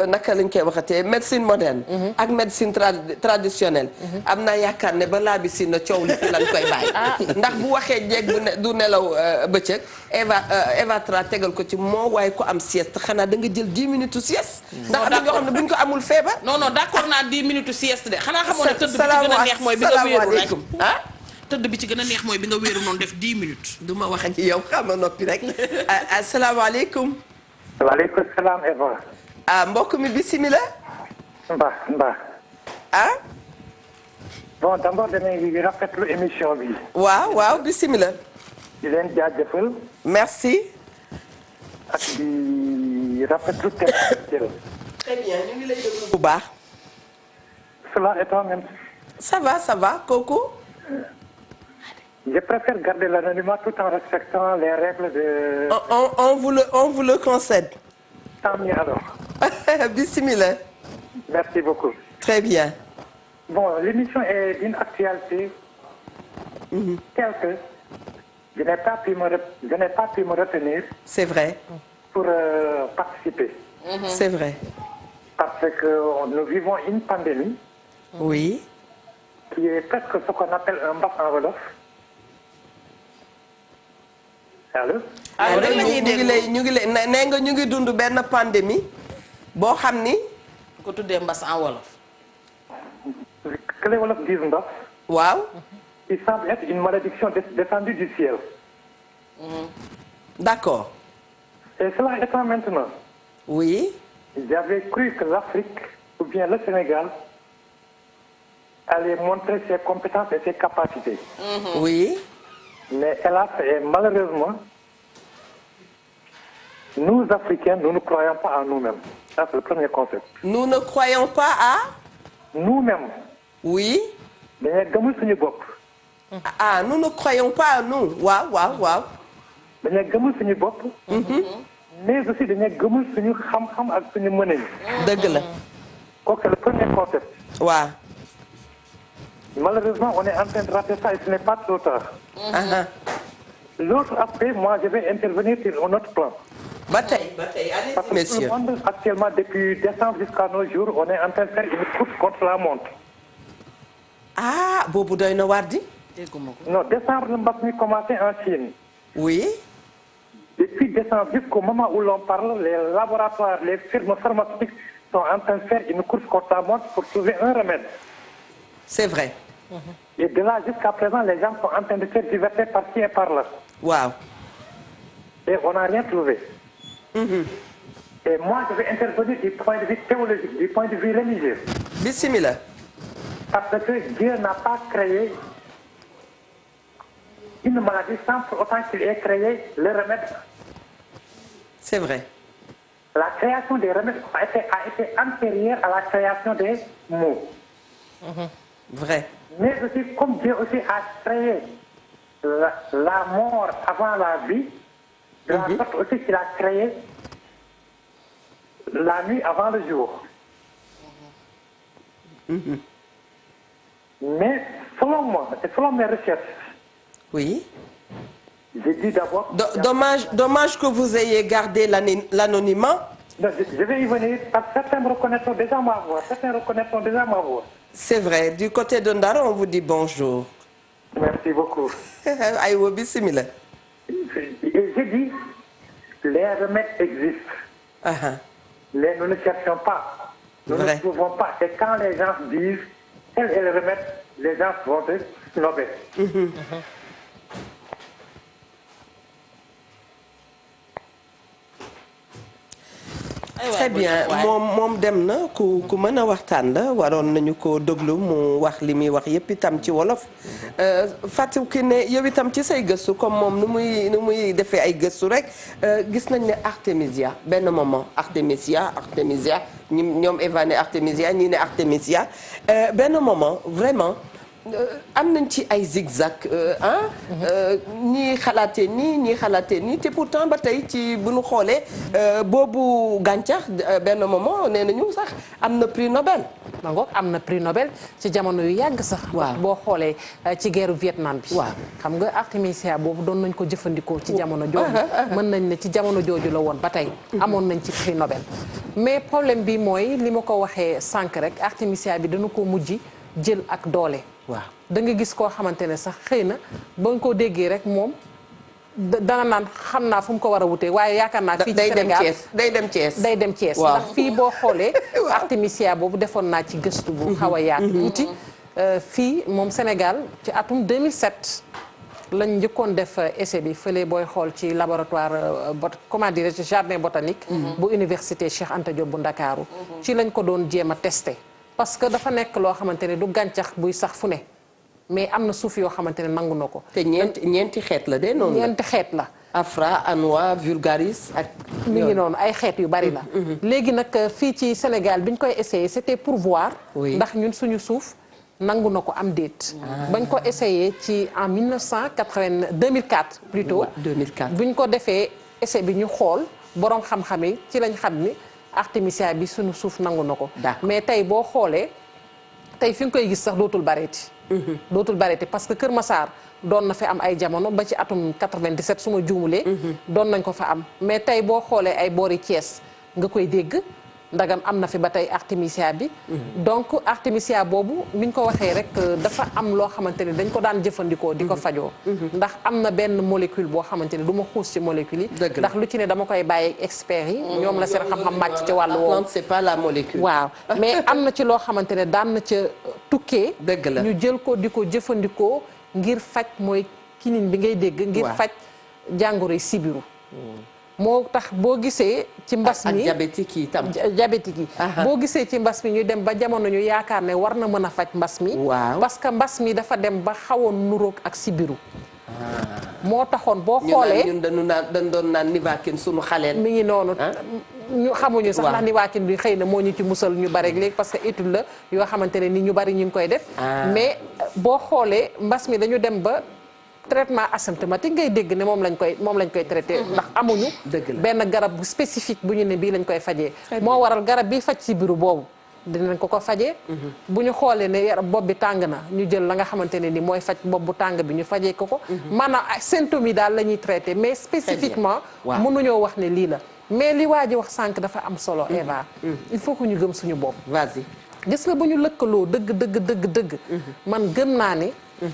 naka lañ koy waxatee médecine moderne. ak médecine traditionnelle. am naa yaakaar ne balaa bi si na coow li fi lañ koy bàyyi. ndax bu waxee jeeg du nelaw bëccëg Eva Tra tegal ko ci moo waaye ko am sieste xanaa da nga jël 10 minutes sieste. ndax am na ñoo xam ne buñ ko amul feebar. non d'accord naa 10 minutes sieste de xanaa xamoon ne tëdd bi ci gën a neex mooy bi nga wéeru rek tëdd bi ci gën a neex mooy bi nga wéeru noonu def 10 minutes. du ma wax ak yow xam nga noppi rek asalaamaaleykum. waaleykum salaam Eva. mbokk mi bisimilah. Mba. bon d'abord damay rafetlu émission bi. waaw bisimilah. di leen jaajëfal. merci. ak di rafetlu thème bi. très bien ñu ngi lay déglu bu baax. cela étant même. ça va kooku. je préfère garder l'anonymat tout en respectant les règles de. on vous le concède. tant mieux alors. bismillah. merci beaucoup. très bien. bon l'émission est d'une actualité. telle que je n'ai pas pu me retenir. c'est vrai. pour participer. c'est vrai. parce que nous vivons une pandémie. oui. qui est presque ce qu'on appelle un mbas en wolof. allo. ñu ngi lay nee nga ñu ngi dund benn pandémie boo xam ni. ko tuddee mbas en wolof. que les wolof disent mbas. waaw. il semble être une malédiction descendue du ciel. d'accord. et cela étant maintenant. oui. j'avais cru que l'Afrique ou bien le Sénégal allait montrer ses compétences et ses capacités. oui. mais hélas et malheureusement nous Africains nous ne croyons pas en nous-mêmes. Ça c'est le premier concept. nous ne croyons pas à. nous-mêmes. oui. dañuy gëmul suñu bopp. nous ne croyons pas à nous. waaw. dañuy gëmul suñu bopp. mais aussi dañuy gëmul suñu xam-xam ak suñu mëneñ. dëgg la. kooku c'est le premier concept. waaw. malheureusement on est en train de rater ça et ce n'est pas trop tard. L'autre aspect, moi je vais intervenir sur un autre plan. Bataille, allez-y, parce que messieurs. tout le monde actuellement depuis décembre jusqu'à nos jours on est en train de faire une course contre la montre. boobu doy na waar di. non décembre la mbas mi commencé en Chine. oui. depuis décembre jusqu'au moment où l'on parle les laboratoires les firmes pharmaceutiques sont en train de faire une course contre la montre pour trouver un remède. c'est vrai. et de là jusqu'à présent les gens sont en train de faire diverser par-ci et par-là. waaw. et on n'a rien trouvé. et moi je vais intervenir du point de vue théologique du point de vue religieux. bismillah. parce que Dieu n'a pas créé une maladie sans pour autant qu'il ait créé le remède. c'est vrai. La création des remèdes a été antérieure à la création des mots. vrai. Mais aussi, comme Dieu aussi a créé la mort avant la vie, de la sorte aussi qu'il a créé la nuit avant le jour. Mais selon moi, et selon mes recherches, oui. j'ai dit d'abord... Dommage que vous ayez gardé l'anonymat. Je vais y venir, parce que certains reconnaissent déjà ma voix. C'est vrai. Du côté de Ndar, on vous dit bonjour. Merci beaucoup. Aïwa, bismillah. J'ai dit, les remèdes existent. Mais nous ne cherchons pas. Nous ne trouvons pas. Et quand les gens disent, quel est le remède, les gens vont se snober. très bien moom dem na ku mën a waxtaan la waroon nañu ko déglu mu wax li muy wax yépp itam ci wolof Fatou Kiné yow itam ci say gëstu comme moom nu muy defee ay gëstu rek gis nañ ne Artemisia benn moment Artemisia ñoom Eva ne Artemisia ñii ne Artemisia benn moment vraiment am nañ ci ay zigzag ñii xalaatee nii te pourtant ba tey ci bu ñu xoolee boobu gàncax benn moment nee nañu sax am na prix Nobel. mangoog am na prix Nobel ci jamono yu yàgg sax. waaw boo xoolee ci guerre Vietnam bi. waaw xam nga artémisia boobu doon nañ ko jëfandikoo ci jamono jooju. mën nañ ne ci jamono jooju la woon ba tey. amoon nañ ci prix Nobel. mais problème bi mooy li ma ko waxee sànq rek artémisia bi dañu ko mujj jël ak doole. waaw da nga gis koo xamante ne sax xëy na ba nga koo déggee rek moom dana naan xam naa fu mu ko war a wutee waaye yaakaar naa fii ci Sénégal day dem Thiès ndax fii boo xoolee artémisia boobu defoon naa ci gëstu bu xaw a yaatu tuuti fii moom Sénégal ci atum 2007 lañ njëkkoon def essai bi fële booy xool ci laboratoire comment dirais-je jardin botanique bu université Cheikh Anta Diop bu Ndakaaru ci lañ ko doon jéem a testé parce que dafa nekk loo xamante ne du gàncax buy sax fu ne mais am na suuf yoo xamante ne nangu na ko. te ñeenti xeet la de noonu la ñeenti xeet la. Afra Anois vulgaris ak. mi ngi noonu ay xeet yu bari la. léegi nag fii ci Sénégal bi ñu koy essayé c'était pour voir. ndax ñun suñu suuf nangu na ko am déet. bañ ko essayé ci en 2004 plutôt. 2004 bu ñu ko defee essai bi ñu xool borom xam-xam yi ci lañ xam ni. artémisia bi suñu suuf nangu na ko. mais tey boo xoolee tey fi nga koy gis sax dootul bareeti. dootul bareeti parce que Kër Massar doon na fi am ay jamono ba ci atum 97 su ma juumulee. doon nañ ko fa am mais tey boo xoolee ay boori Thiès nga koy dégg ndagam am na fi ba tey artémisia bi. donc artémisia boobu ni ñu ko waxee rek dafa am loo xamante ne dañ ko daan jëfandikoo di ko fajoo. ndax am na benn molécule boo xamante ne du ma xuus ci molécule yi. ndax lu ci ne dama koy bàyyi experts yi. ñoom la seen xam-xam màcc ci wàllu woowu. La plante c'est pas la molécule. waaw mais am na ci loo xamante ne daan na ca tukkee. dëgg la ñu jël ko di ko jëfandikoo ngir faj mooy kinin bi ngay dégg. ngir faj jàngoroy sibiru. moo tax boo gisee ci mbas mi ak diabétique yi tam diabétique yi boo gisee ci mbas mi ñu dem ba jamono ñu yaakaar ne war na mën a faj mbas mi parce que mbas mi dafa dem ba xawoon nuroog ak sibiru moo taxoon boo xoolee ñun dañ doon naan Nivaquine sunu xaleen mi ngi noonu ñu xamuñu sax ndax Nivaquine bi xëy na moo ñu ci musal ñu bari léegi parce que étude la yoo xamante ne ni ñu bari ñu ngi koy def mais boo xoolee mbas mi dañu dem ba traitement asymptomatique ngay dégg ne moom lañ koy traité ndax amuñu benn garab bu spécifique bu ñu ne bii lañ koy fajee moo waral garab bi faj si biiru boobu dinañ ko fajee bu ñu xoolee ne yaram bopp bi tàng na ñu jël la nga xamante ne ni mooy faj bopp bu tàng bi ñu fajee ko maanaam symptômes yi daal la ñuy traité mais spécifiquement mënuñoo wax ne lii la mais li waa ji wax sànq dafa am solo Eva il faut que ñu gëm suñu bopp vas-y gis nga bu ñu lëkkaloo dëgg man gëm naa ne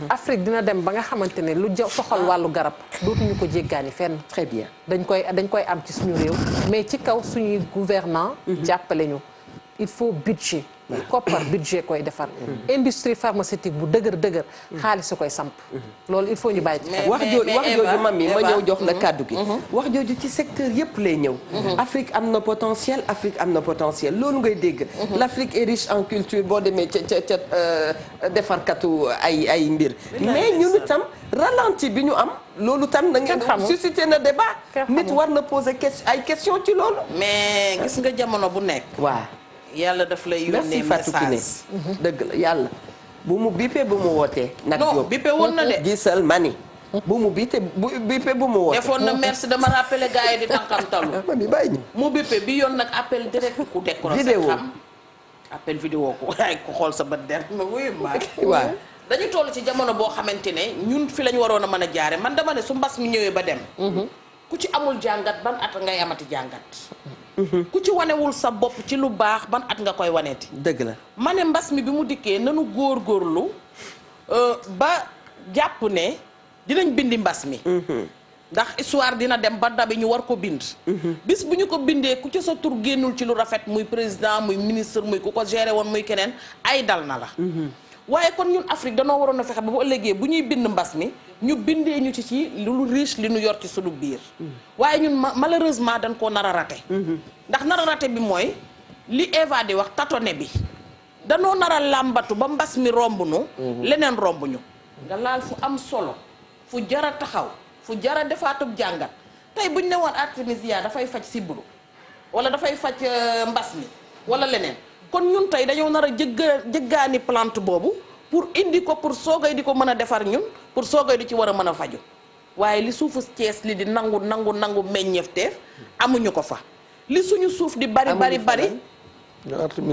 Afrique dina dem ba nga xamante ne lu soxal wàllu garab dootuñu ko jéggaani fenn. très bien dañ koy am ci suñu réew mais ci kaw suñuy gouvernant jàppale ñu il faut budget koppar budget koy defar industrie pharmaceutique bu dëgër xaalis koy samp loolu il faut ñu bàyyi ci wax jooju mami ma ñëw jox la kàddu gi wax jooju ci secteur yëpp lay ñëw Afrique am na potentiel loolu ngay dégg l'Afrique est riche en culture boo demee ca defarkatu ay mbir mais ñun itam ralenti bi ñu am loolu tam da ngeen suscité na débat nit war na poser ay question ci loolu mais gis nga jamono bu nekk waaw yàlla daf lay yónnee message dëgg la yàlla bu mu bippé bu mu wootee nag non bippé woon na de gisal mani bu mu bippé bu mu wootee defoon na merci dama rappelé gars yi di tànkamtalu mami bàyyi ñu mu bippé bi yoon nag appel direct ku décroché xam appel vidéo ko ay ko xool sa bët der ma wuyu ma waaw dañu toll ci jamono boo xamante ne ñun fi lañu waroon a mën a jaare man dama ne su mbas mi ñëwee ba dem ku ci amul jàngat ban at ngay amati jàngat ku ci wanewul sa bopp ci lu baax ban at nga koy waneeti dëgg la ma ne mbas mi bi mu dikkee nanu góorgóorlu ba jàpp ne dinañ bindi mbas mi ndax histoire dina dem ba dabi ñu war ko bind bis bu ñu ko bindee ku ci sa tur génnul ci lu rafet muy président muy ministre muy ku ko géré woon muy keneen ay dal na la waaye kon ñun Afrique danoo waroon a fexe ba bu ëllëgee bu ñuy bind mbas mi ñu bindee ñu ci lu riche li ñu yor ci sunu biir waaye ñun malheureusement dañ koo nar a raté ndax nar a raté bi mooy li Eva di wax tâtonner bi danoo nar a làmbatu ba mbas mi romb nu leneen romb ñu nga laal fu am solo fu jara taxaw fu jara defaatub jàngat tey buñ ne woon artémisia dafay faj sibiru wala dafay faj mbas mi wala leneen kon ñun tey dañoo nar a jëggaani plante boobu pour indi ko pour soogay di ko mën a defar ñun pour soogay di ci war a mën a faju waaye li suufu Cees li di nangu meññeef teef amuñu ko fa li suñu suuf di bari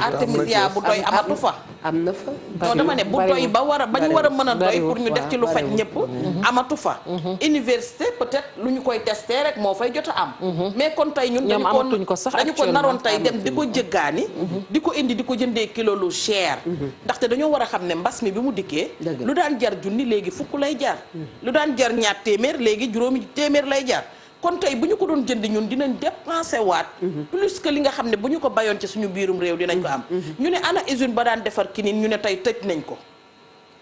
artémisia bu doy amatu fa am na fa non dama ne bu doy ba ñu war a mën a doy pour ñu def ci lu faj ñëpp amatu fa université peut-être lu ñu koy tester rek moo fay jot a am mais kon tey ñun dañu ko naroon tey dem di ko jëggaani di ko indi di ko jëndee kilo lu cher ndaxte dañoo war a xam ne mbas mi bi mu dikkee lu daan jar junni léegi fukk lay jar lu daan jar ñaar téeméer léegi juróomi téeméer lay jar kon tey bu ñu ko doon jënd ñun dinañ dépenser waat plus que li nga xam ne bu ñu ko bayoon ci suñu biirum réew dinañ ko am ñu ne ana usine ba daan defar kinin ñu ne tey tëj nañ ko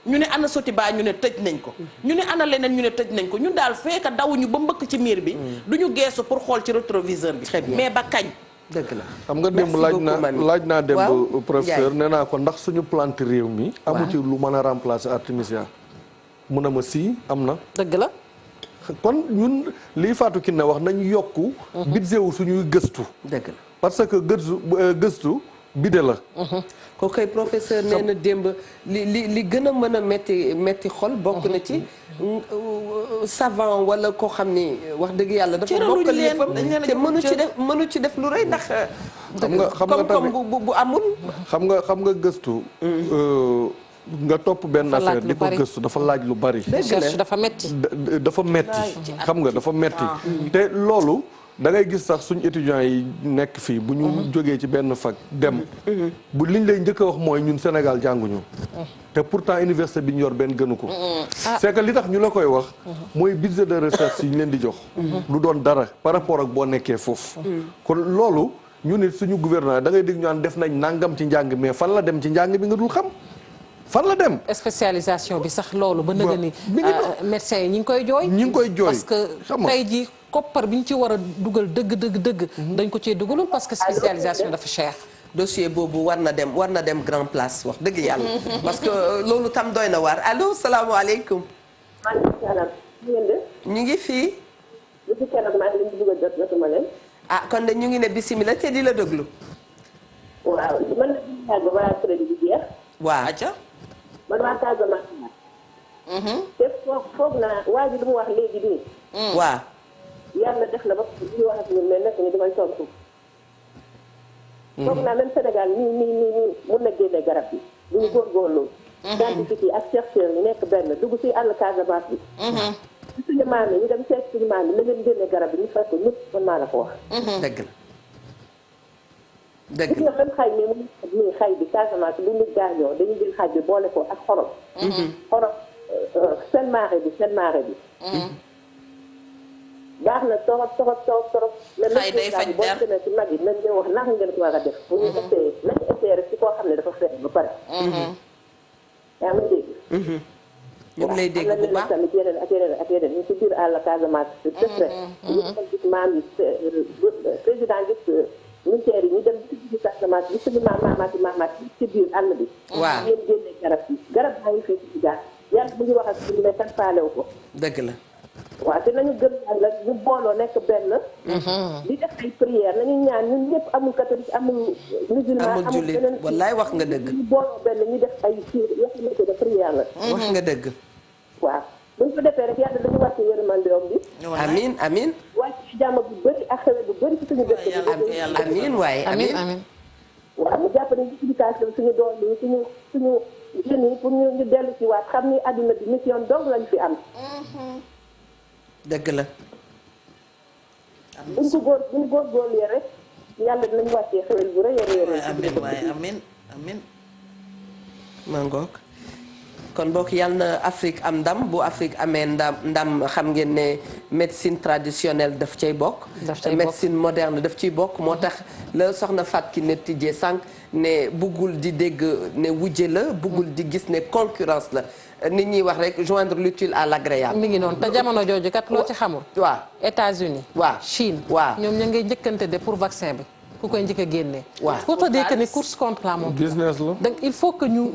ñu ne ana Sotiba ñu ne tëj nañ ko ñu ne ana leneen ñu ne tëj nañ ko ñun daal fekk dawuñu ba mbëkk ci miir bi du ñu geesu pour xool ci rétroviseur bi mais ba kañ dëgg la xam nga démb laaj naa démb professeur nee naa ko ndax suñu plante réew mi amu ci lu mën a remplacer artémisia mu ne ma si am na dëgg la kon ñun lii Fatou Kiné wax nañu yokku budget wu suñuy gëstu dëgg la parce que gëstu bide la ko koy professeur nee na démb li gën a mën a metti xol bokk na ci savant wala koo xam ni wax dëgg yàlla dafa bokkal yëppam te mënu ci def lu rëy ndax xam nga tamit bu amul xam nga gëstu nga topp benn affaire di ko gëstu dafa laaj lu bari dafa metti xam nga dafa metti te loolu da ngay gis sax suñu étudiants yi nekk fii bu ñu jógee ci benn fac dem bu liñ lay njëkk a wax mooy ñun Sénégal jànguñu te pourtant université bi ñu yor benn gënu ko c'est que li tax ñu la koy wax mooy budget de recherche yi ñu leen di jox lu doon dara par rapport ak boo nekkee foofu kon loolu ñu ne suñu gouvernement da ngay dégg ñu naan def nañ nangam ci njàng mais fan la dem ci njàng bi nga dul xam fan la dem spécialisation bi sax loolu ba nëga ni médecins yi ñi ngi koy jooy parce que tey ji koppar bi ñu ci war a dugal dëgg dañ ko cee dugalul parce que spécialisation dafa cher dossier boobu war na dem grand place wax dëgg yàlla parce que loolu tam doy na waar allo salaamaaleykum maaleykum salaam ñu ngi fii ah kon de ñu ngi ne bisimilah te di la déglu waaw man la balaa crédit bi jeex waaw man waa Casamance te foog naa waa ji lu mu wax léegi nii waaw yàlla def na ba ñu wax ak ñun mais nekk ni damay tontu foog naa même Sénégal nii mun na génne garab bi bu ñu góorgóorlu scientifique yi ak chercheurs yi nekk benn dugg si àll Casamance bi ci suñu maam yi ñu dem seet suñu maam yi na leen génne garab bi ñu fekk ñëpp man maa la ko wax dëgg la gis nga même xay nii xay bi Casamance bu nit gaañoo dañuy jël xaj bi boole ko ak xorom seen maare bi baax na torop xay day faj der boo ci mag yi nañ leen wax naka ngeen ko war a def bu ñu essayé nañ essayé rek ci koo xam ne dafa feebar ba pare yaa ngi dégg ñu ngi lay dégg bu baax tamit yeneen ñu ci biir àll Casamance c'est très ñu gis maam yi président gis militaire yi ñu dem ci biir Casamance bi suñu maamaat ci biir àll bi waaw ngeen génne garab baa ngi fii ci gaar yàlla bu ñu wax ak suñu mais kan faalew ko dëgg la waaw te nañu gëm yàlla ñu booloo nekk benn di def ay prière nañu ñaan ñun ñëpp amul catholique amul musulman amul jullit wallaay wax nga dëgg ñu booloo benn ñu def ay yoo xamante ne prière la wax nga dëgg waaw buñ ko defee rek yàlla dañu wàcce yërmandeem bi amiin wàcc jàmm bu bëri ak xewe bu bëri ci suñu dëkk bi amiin waaye amiin waaw mu jàpp ne éducation suñu doom yi suñu jeunes yi pour ñu dellu ci waat xam ni adduna bi mission dong lañ fi am dëgg la buñ góorgóorlu rek yàlla dinañ wàccee xewel bu rëy a rëy amiin ma ngoog kon bokk yàlla na Afrique am ndam bu Afrique amee ndam xam ngeen ne médecine traditionnelle daf cay bokk médecine moderne daf ciy bokk moo tax la soxna Fatou Kiné tijjee sànq ne buggul di dégg ne wujje la buggul di gis ne concurrence la nit ñi wax rek joindre l'utile à l'agréable mi ngi noonu te jamono jooju kat loo ci xamul waaw États-Unis waaw Chine waaw ñoom ña ngay njëkkante de pour vaccin bi ku koy njëkk a génnee waaw pour te dire que ni course contre la montre business la donc il faut que ñu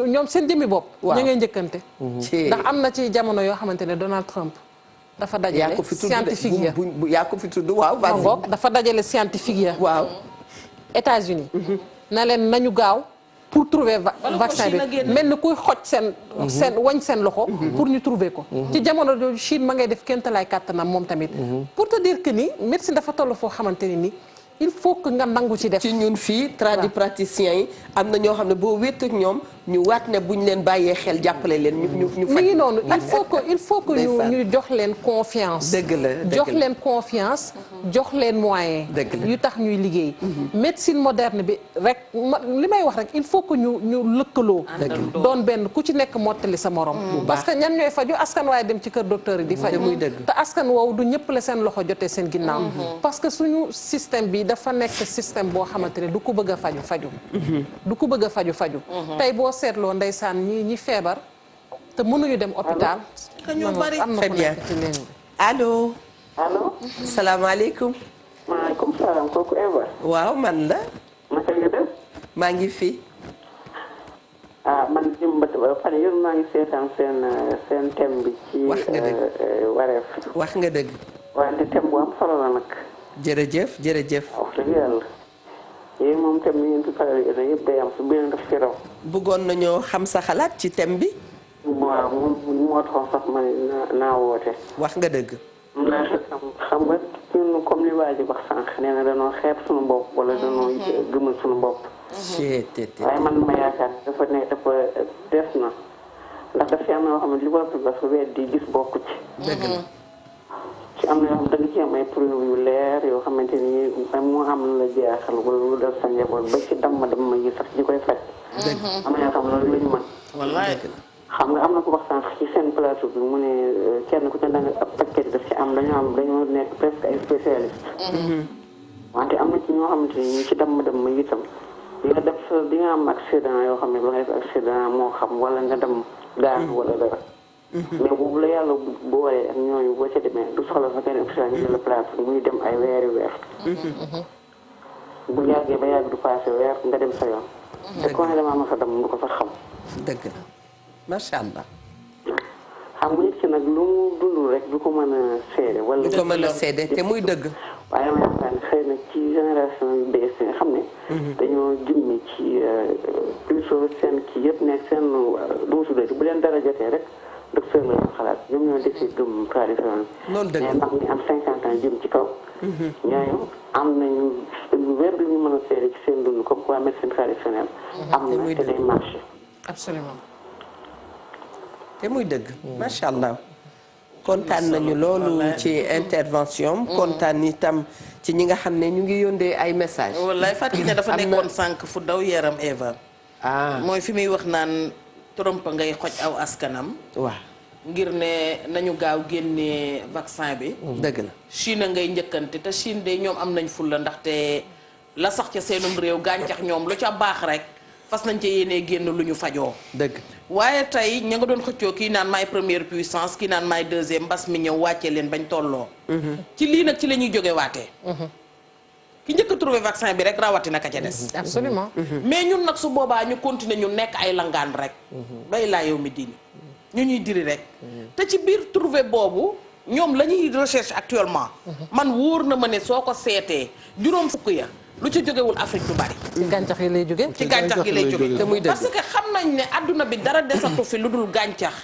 ñoom seen jëmmi bopp ña ngay njëkkante ndax am na ci jamono yoo xamante ne Donald Trump dafa dajale scientifique ya yaa ko fi tudd waaw vas-y dafa dajale scientifique ya waaw États-Unis na leen nañu gaaw pour trouver vaccin bi mel ni kuy xoj seen loxo pour ñu trouver ko ci jamono jooju Chine ma ngay def kéemtalaay kàttanam moom tamit pour te dire que ni médecine dafa toll foo xamante ni il faut que nga nangu ci def. ci ñun fii tradipraticiens yi am na ñoo xam ne boo wéet ak ñoom ñu waat ne buñ leen bàyyee xel jàppale leen ñu faj. mi ngi noonu il faut que ñu jox leen confiance. dëgg la jox leen confiance. jox leen moyen yu tax ñuy liggéey. médecine moderne bi rek li may wax rek il faut que ñu lëkkaloo. doon benn ku ci nekk mottali sa morom. parce que ñan ñooy faju askan waaye dem ci kër docteur yi di faju te askan woowu du ñëpp la seen loxo jotee seen ginnaaw. parce que suñu système bi dafa nekk système boo xamante ne du ko bëgg a faju du ko bëgg a faju tey boo seetloo ndeysaan ñi feebar te mënuñu dem hôpital ñu bari am na très bien allo salaamaaleykum maaleykum salaam kooku Eva waaw man la naka nga def maa ngi fi man jimbat fan yéen maa ngi seetaan seen thème bi ci wareef wax nga dëgg wante thème bu am solo la nag jërëjëf wax dëgg yàlla yéen moom thème bi ngeen fi faral di yëpp day am su beneen daf ci raw bëggoon nañoo xam sa xalaat ci thème bi waaw moo taxoon sax ma naa woote wax nga dëgg xam nga ñun comme li waa ji wax sànq nee na danoo xeeb suñu bopp wala danoo gëmal suñu bopp waaye man ma yaakaar dafa des na ndax daf ci am na yoo xam ne li war a dafa weddi gis bokku ci dëgg la ci am na yoo xam da nga ci am ay preuve yu leer yoo xamante ni moo am lu la jaaxal wala lu dal sa njaboot ba ci damma yi sax ñi koy faj am na yoo xam loolu lañu mën wallaay xam nga am na ko wax sànq ci seen plateau bi mu ne kenn ku ci da nga ab paquet daf ci am dañoo nekk presque ay spécialiste wante am na ci ñoo xamante ni ci damm yi itam di nga am accident yoo xam ne ba nga def accident moo xam wala nga dem gaañ wala dara mais boobu la yàlla boolee ak ñooñu boo ca demee du soxla sa kenn hôpital ñu la place muy dem ay weeri weer bu yàggee ba yàgg du passé weer nga dem sa yoon te ko ne damaa ma sa dem du ko sax xam dëgg la macha allah xam nga nit ki nag lu mu dundul rek du ko mën a seede wala du ko mën a seede te muy dëgg waaye ma yaakaar ne xëy na ci génération yu bees yi nga xam ne dañoo jummi ci plutôt seen kii yëpp nekk seen doosu dëkk bu leen dara jotee rek docteur la ñu xalaat ñoom ñoo desee gëm traditionnel loolu dëgg mais mag ñi am 50 ans jëm ci kaw ñooñu am nañu lu wér du ñu mën a seede ci seen dund comme quoi médecine traditionnelle am na te day marché absolument te muy dëgg macha allah kontaan nañu loolu ci intervention kontaan itam ci ñi nga xam ne ñu ngi yóndee ay message wallaay Fatou ne dafa nekkoon sànq fu daw yaram Eva mooy fi muy wax naan Trump ngay xoj aw askanam waaw ngir ne nañu gaaw génnee vaccin bi dëgg la Chine ngay njëkkante te Chine de ñoom am nañ fulla ndaxte la sax ca seenum réew gàncax ñoom lu ca baax rek fas nañ ca yéenee génn lu ñu fajoo dëgg waaye tey ña nga doon xëccoo kii naan maay première puissance kii naan maay deuxième mbas mi ñëw wàccee leen bañ tolloo ci lii nag ci la ñuy jóge waatee ki njëkk a trouvé vaccin bi rek rawatina ka ca des absolument mais ñun nag su boobaa ñu continuer ñu nekk ay langaan rek bay laa yow mi diini ñu ñuy diri rek te ci biir trouvé boobu ñoom la ñuy recherche actuellement man wóor na ma ne soo ko seetee juróom fukk ya lu ci jógewul Afrique du bari ci gàncax yi lay jóge ci gàncax gi lay jóge te muy dëgg parce que xam nañ ne adduna bi dara desatu fi lu dul gàncax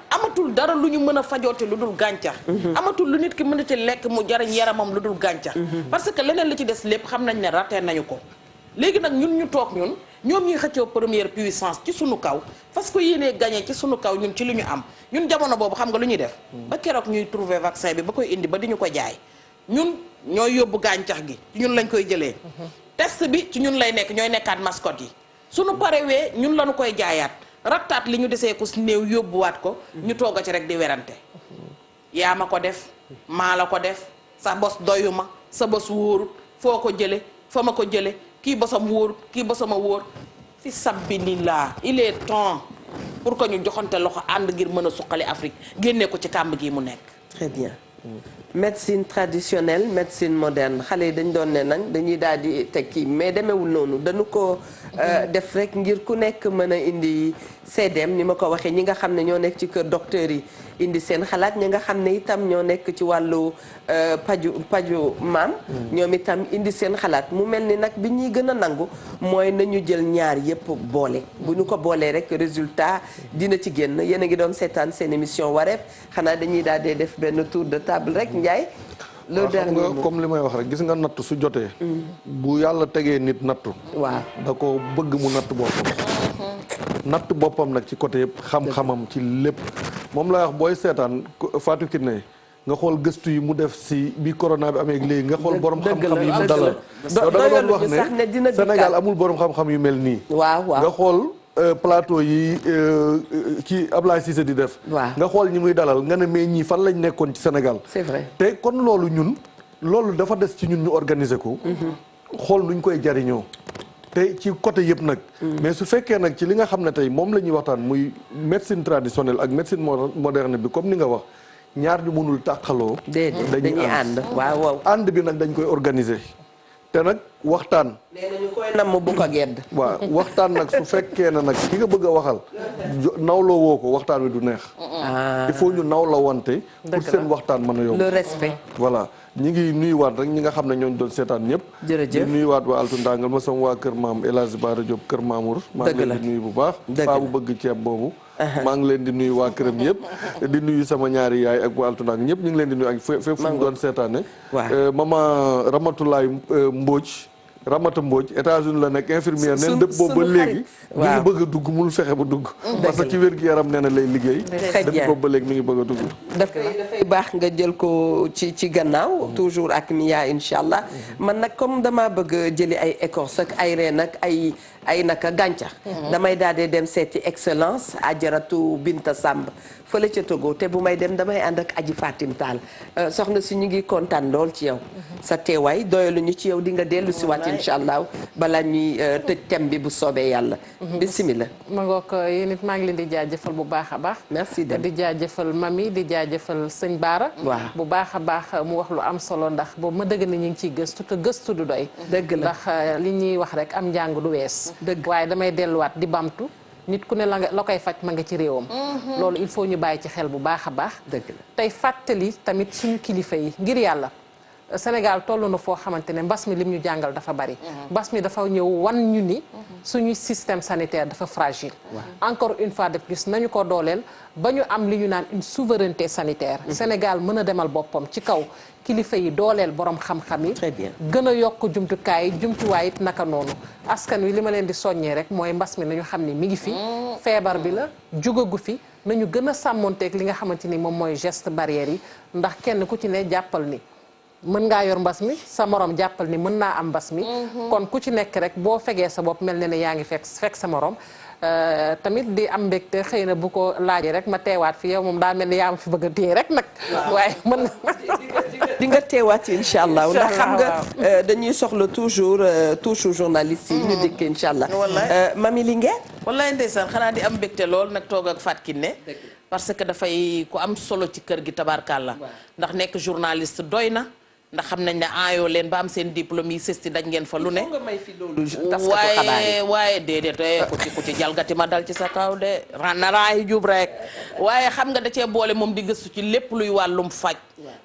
amatul dara lu ñu mën a fajoote lu dul gàncax amatul lu nit ki mën a ci lekk mu jariñ yaramam lu dul gàncax parce que leneen li ci des lépp xam nañ ne raté nañu ko léegi nag ñun ñu toog ñun ñoom ñuy xëccoo première puissance ci sunu kaw parce que yéenee gagné ci sunu kaw ñun ci lu ñu am ñun jamono boobu xam nga lu ñuy def ba keroog ñuy trouver vaccin bi ba koy indi ba di ñu ko jaay ñun ñooy yóbbu gàncax gi ci ñun lañ koy jëlee test bi ci ñun lay nekk ñooy nekkaat mascotte yi suñu parewee ñun lañu koy jaayaat rattaat li ñu desee ko néew yóbbuwaat ko ñu toog a ci rek di werante yaa ma ko def maa la ko def sa bos doyu ma sa bos wóorut foo ko jële fa ma ko jële kii bosam wóorut kii bosama wóor fi sabilillah il est temps pour que ñu joxante loxo ànd ngir mën a suqali Afrique génnee ko ci kàmb gi mu nekk très bien médecine traditionnelle médecine moderne xale yi dañ doon ne nañ dañuy daal di teg kii mais demewul noonu dañu ko def rek ngir ku nekk mën a indi seedeem ni ma ko waxee ñi nga xam ne ñoo nekk ci kër docteur yi indi seen xalaat ñi nga xam ne itam ñoo nekk ci wàllu paju maam ñoom itam indi seen xalaat mu mel ni nag bi ñuy gën a nangu mooy nañu jël ñaar yépp boole bu ñu ko boolee rek résultat dina ci génn yéen a ngi doon seetaan seen émission wareef xanaa dañuy daal di def benn tour de table rek Ndiaye loolu xam nga comme li may wax rek gis nga natt su jotee bu yàlla tegee nit nattu waaw da ko bëgg mu natt boppam natt boppam nag ci côté yëpp xam-xamam ci lépp moom lay wax booy seetaan Fatou Kiné nga xool gëstu yi mu def si bi corona bi amee léegi nga xool borom xam-xam yi mu dalal yow da nga doon wax ne Sénégal amul borom xam-xam yu mel nii waaw nga xool plateau yi ci Ablaye Cissé di def nga xool ñi muy dalal nga ne mais ñii fan lañ nekkoon ci Sénégal c'est vrai te kon loolu ñun loolu dafa des ci ñun ñu organiser ko xool nuñ koy jariñoo te ci côté yëpp nag mais su fekkee nag ci li nga xam ne tey moom la ñuy waxtaan muy médecine traditionnelle ak médecine moderne bi comme ni nga wax ñaar ñu mënul tàqaloo dañuy ànd waaw ànd bi nag dañ koy organiser te nag waxtaan nee nañu koy namm bu ko gedd waaw waxtaan nag su fekkee ne nag ki nga bëgg a waxal nawloo woo ko waxtaan wi du neex il faut ñu nawla wante pour seen waxtaan mën a yomb le respect voilà ñi ngi nuyuwaat rek ñi nga xam ne ñooñu doon seetaan ñëpp jërëjëf di nuyuwaat waa Altu Ndangal ma sama waa kër maam El Hadj Bara Diop kër Mamour maa ngi leen di nuyu bu baax paa bu bëgg ceeb boobu maa ngi leen di nuyu waa këram yëpp di nuyu sama ñaari yaay ak waa Altu Ndangal ñëpp ñu ngi leen di nuyu ak fépp fu ñu doon seetaane maman Ramatoulaye Mbodj Ramata Mbodj États-Unis la nekk infirmière neen dëpp boobu ba léegi mi ngi bëgg a dugg mënul fexe ba dugg parce que ci wér-gu-yaram nee na lay liggéey dëpp boobu ba léegi mi ngi bëgg a dugg dafay baax nga jël ko ci gannaaw toujours ak Mia incha allah man nag comme dama bëgg jëli ay écorce ak ay reen ak ay naka gàncax damay daal di dem seeti excellence Ajaratu Binta Samb fële ca Togo te bu may dem damay ànd ak Aji Fatim Tall soxna si ñu ngi kontaan lool ci yow sa teewaay doyalu ñu ci yow di nga dellu si waat incha allah balaa ñuy tëj thème bi bu soobee yàlla bismillah ma ngoog yéen it maa ngi leen di jaajëfal bu baax a baax merci di jaajëfal mami di jaajëfal sëñ Baara waaw bu baax a baax mu wax lu am solo ndax boobu ma dëgg na ñu ngi ciy gëstu te gëstu du doy dëgg la ndax li ñuy wax rek am njàng du wees dëgg waaye damay delluwaat di bamtu nit ku ne la koy faj ma nga ci réewam loolu il faut ñu bàyyi ci xel bu baax a baax dëgg la tey fàttali tamit suñu kilifa yi ngir yàlla Sénégal toll na foo xamante ne mbas mi lim ñu jàngal dafa bari mbas mi dafa ñëw wan ñu ni suñu système sanitaire dafa fragile encore une fois de plus nañu ko dooleel ba ñu am li ñu naan une souveraineté sanitaire Sénégal mën a demal boppam ci kaw kilifa yi dooleel borom xam-xam yi gën a yokk jumtuwaay it naka noonu askan wi li ma leen di soññee rek mooy mbas mi nañu xam ni mi ngi fi feebar bi la jugagu fi nañu gën a sàmmonteeg li nga xamante ni moom mooy geste barrière yi ndax kenn ku ci ne jàppal ni mën ngaa yor mbas mi sa morom jàppal ni mën naa am mbas mi kon ku ci nekk rek boo fegee sa bopp mel ne yaa ngi fekk sa morom tamit di am mbégte xëy na bu ko laajee rek ma teewaat fi yow moom daa mel ni yaa ma fi bëgg a téye rek nag waaye mën di nga teewaat incha allah ndax xam nga dañuy soxla toujours journaliste yi ñu dikk incha allah Mami Linguère wallaay ndeysaan xanaa di am mbégte lool nag toog ak Fatou Kiné parce que dafay ku am solo ci kër gi tabarkàlla ndax nekk journaliste doy na ndax xam nañ ne aayoo leen ba am seen diplôme yi sësti daj ngeen fa lu ne waaye déedéet ku ci jalgati ma dal ci sa kaw de naraayi jub rek waaye xam nga da cee boole moom di gëstu ci lépp luy wàllum faj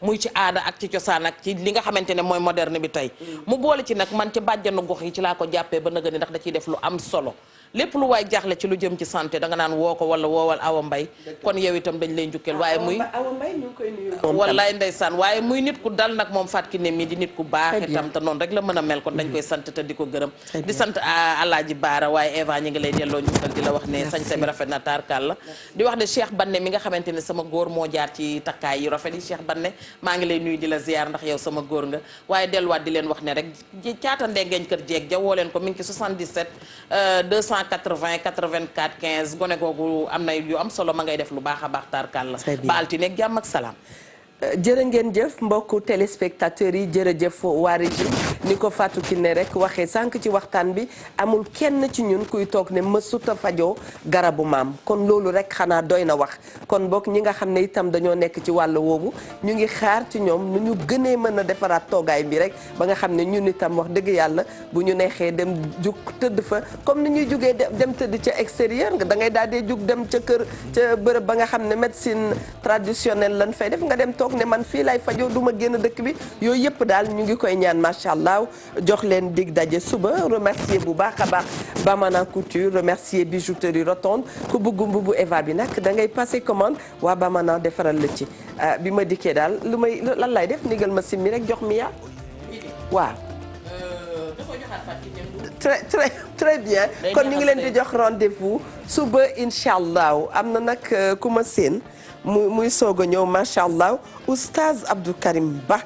muy ci aada ak ci cosaan ak ci li nga xamante ne mooy moderne bi tey mu boole ci nag man ci bàjjanu gox yi ci laa ko jàppee ba nëga ni ndax da ciy def lu am solo lépp lu waay jaaxle ci lu jëm ci santé danga naan woo ko wala woowal Awa Mbay kon yow itam dañ lay njukkeel waaye muy Awa Mbay ñu ngi koy nuyu wallaay ndeysaan waaye muy nit ku dal nag moom Fatou Kiné mi di nit ku baax itam te noonu rek la mën a mel kon dañ koy sant te di ko gërëm di sant Alaaji Baara waaye Eva ñi ngi lay delloo njukkal di la wax ne sañse bi rafet na taarkal la di wax ne Cheikh Banne mi nga xamante ne sama góor moo jaar ci takkaay yi rafet yi Cheikh Banne maa ngi lay nuyu di la ziar ndax yow sama góor nga waaye delluwaat di leen wax ne rek caata ndengeeñ kër jeeg ja woo leen ko mi ngi ci 77 280 84 15 gone googu am na yu am solo ma ngay def lu baax a baax taarkal la ba altine ak jàmm ak salaam jërë ngeen jëf mbokku téléspectateurs yi jërëjëf waa Régie ni ko Fatou Kiné rek waxee sànq ci waxtaan bi amul kenn ci ñun kuy toog ne mësuta fajoo garabu maam kon loolu rek xanaa doy na wax kon boog ñi nga xam ne itam dañoo nekk ci wàll woowu ñu ngi xaar ci ñoom nu ñu gënee mën a defaraat toogaay bi rek ba nga xam ne ñun itam wax dëgg yàlla bu ñu neexee dem jug tëdd fa comme ni ñuy jugee dem tëdd ca extérieur nga da ngay daal di jug dem ca kër ca bërëb ba nga xam ne médecine traditionnelle lan fay def nga dem toog ne man fii lay fajoo du ma génn dëkk bi yooyu yëpp daal ñu ngi koy ñaan macha allah jox leen dig daje suba remercier bu baax a baax Bamana Couture remercier bijouterie Rotonde ku bëgg mbubu Eva bi nag da ngay passer commande waa Bamana defaral la ci bi ma dikkee daal lan lay def nigal ma simmi rek jox mi yaa waaw. très bien kon ñu ngi leen di jox rendez-vous suba incha allah am na nag ku ma seen muy soog a ñëw macha allah oustaz Abdou Karim Ba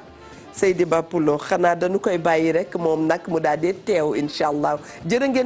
Seydi Ba Poulo xanaa dañu koy bàyyi rek moom nag mu daal di teew incha allah jërë ngeen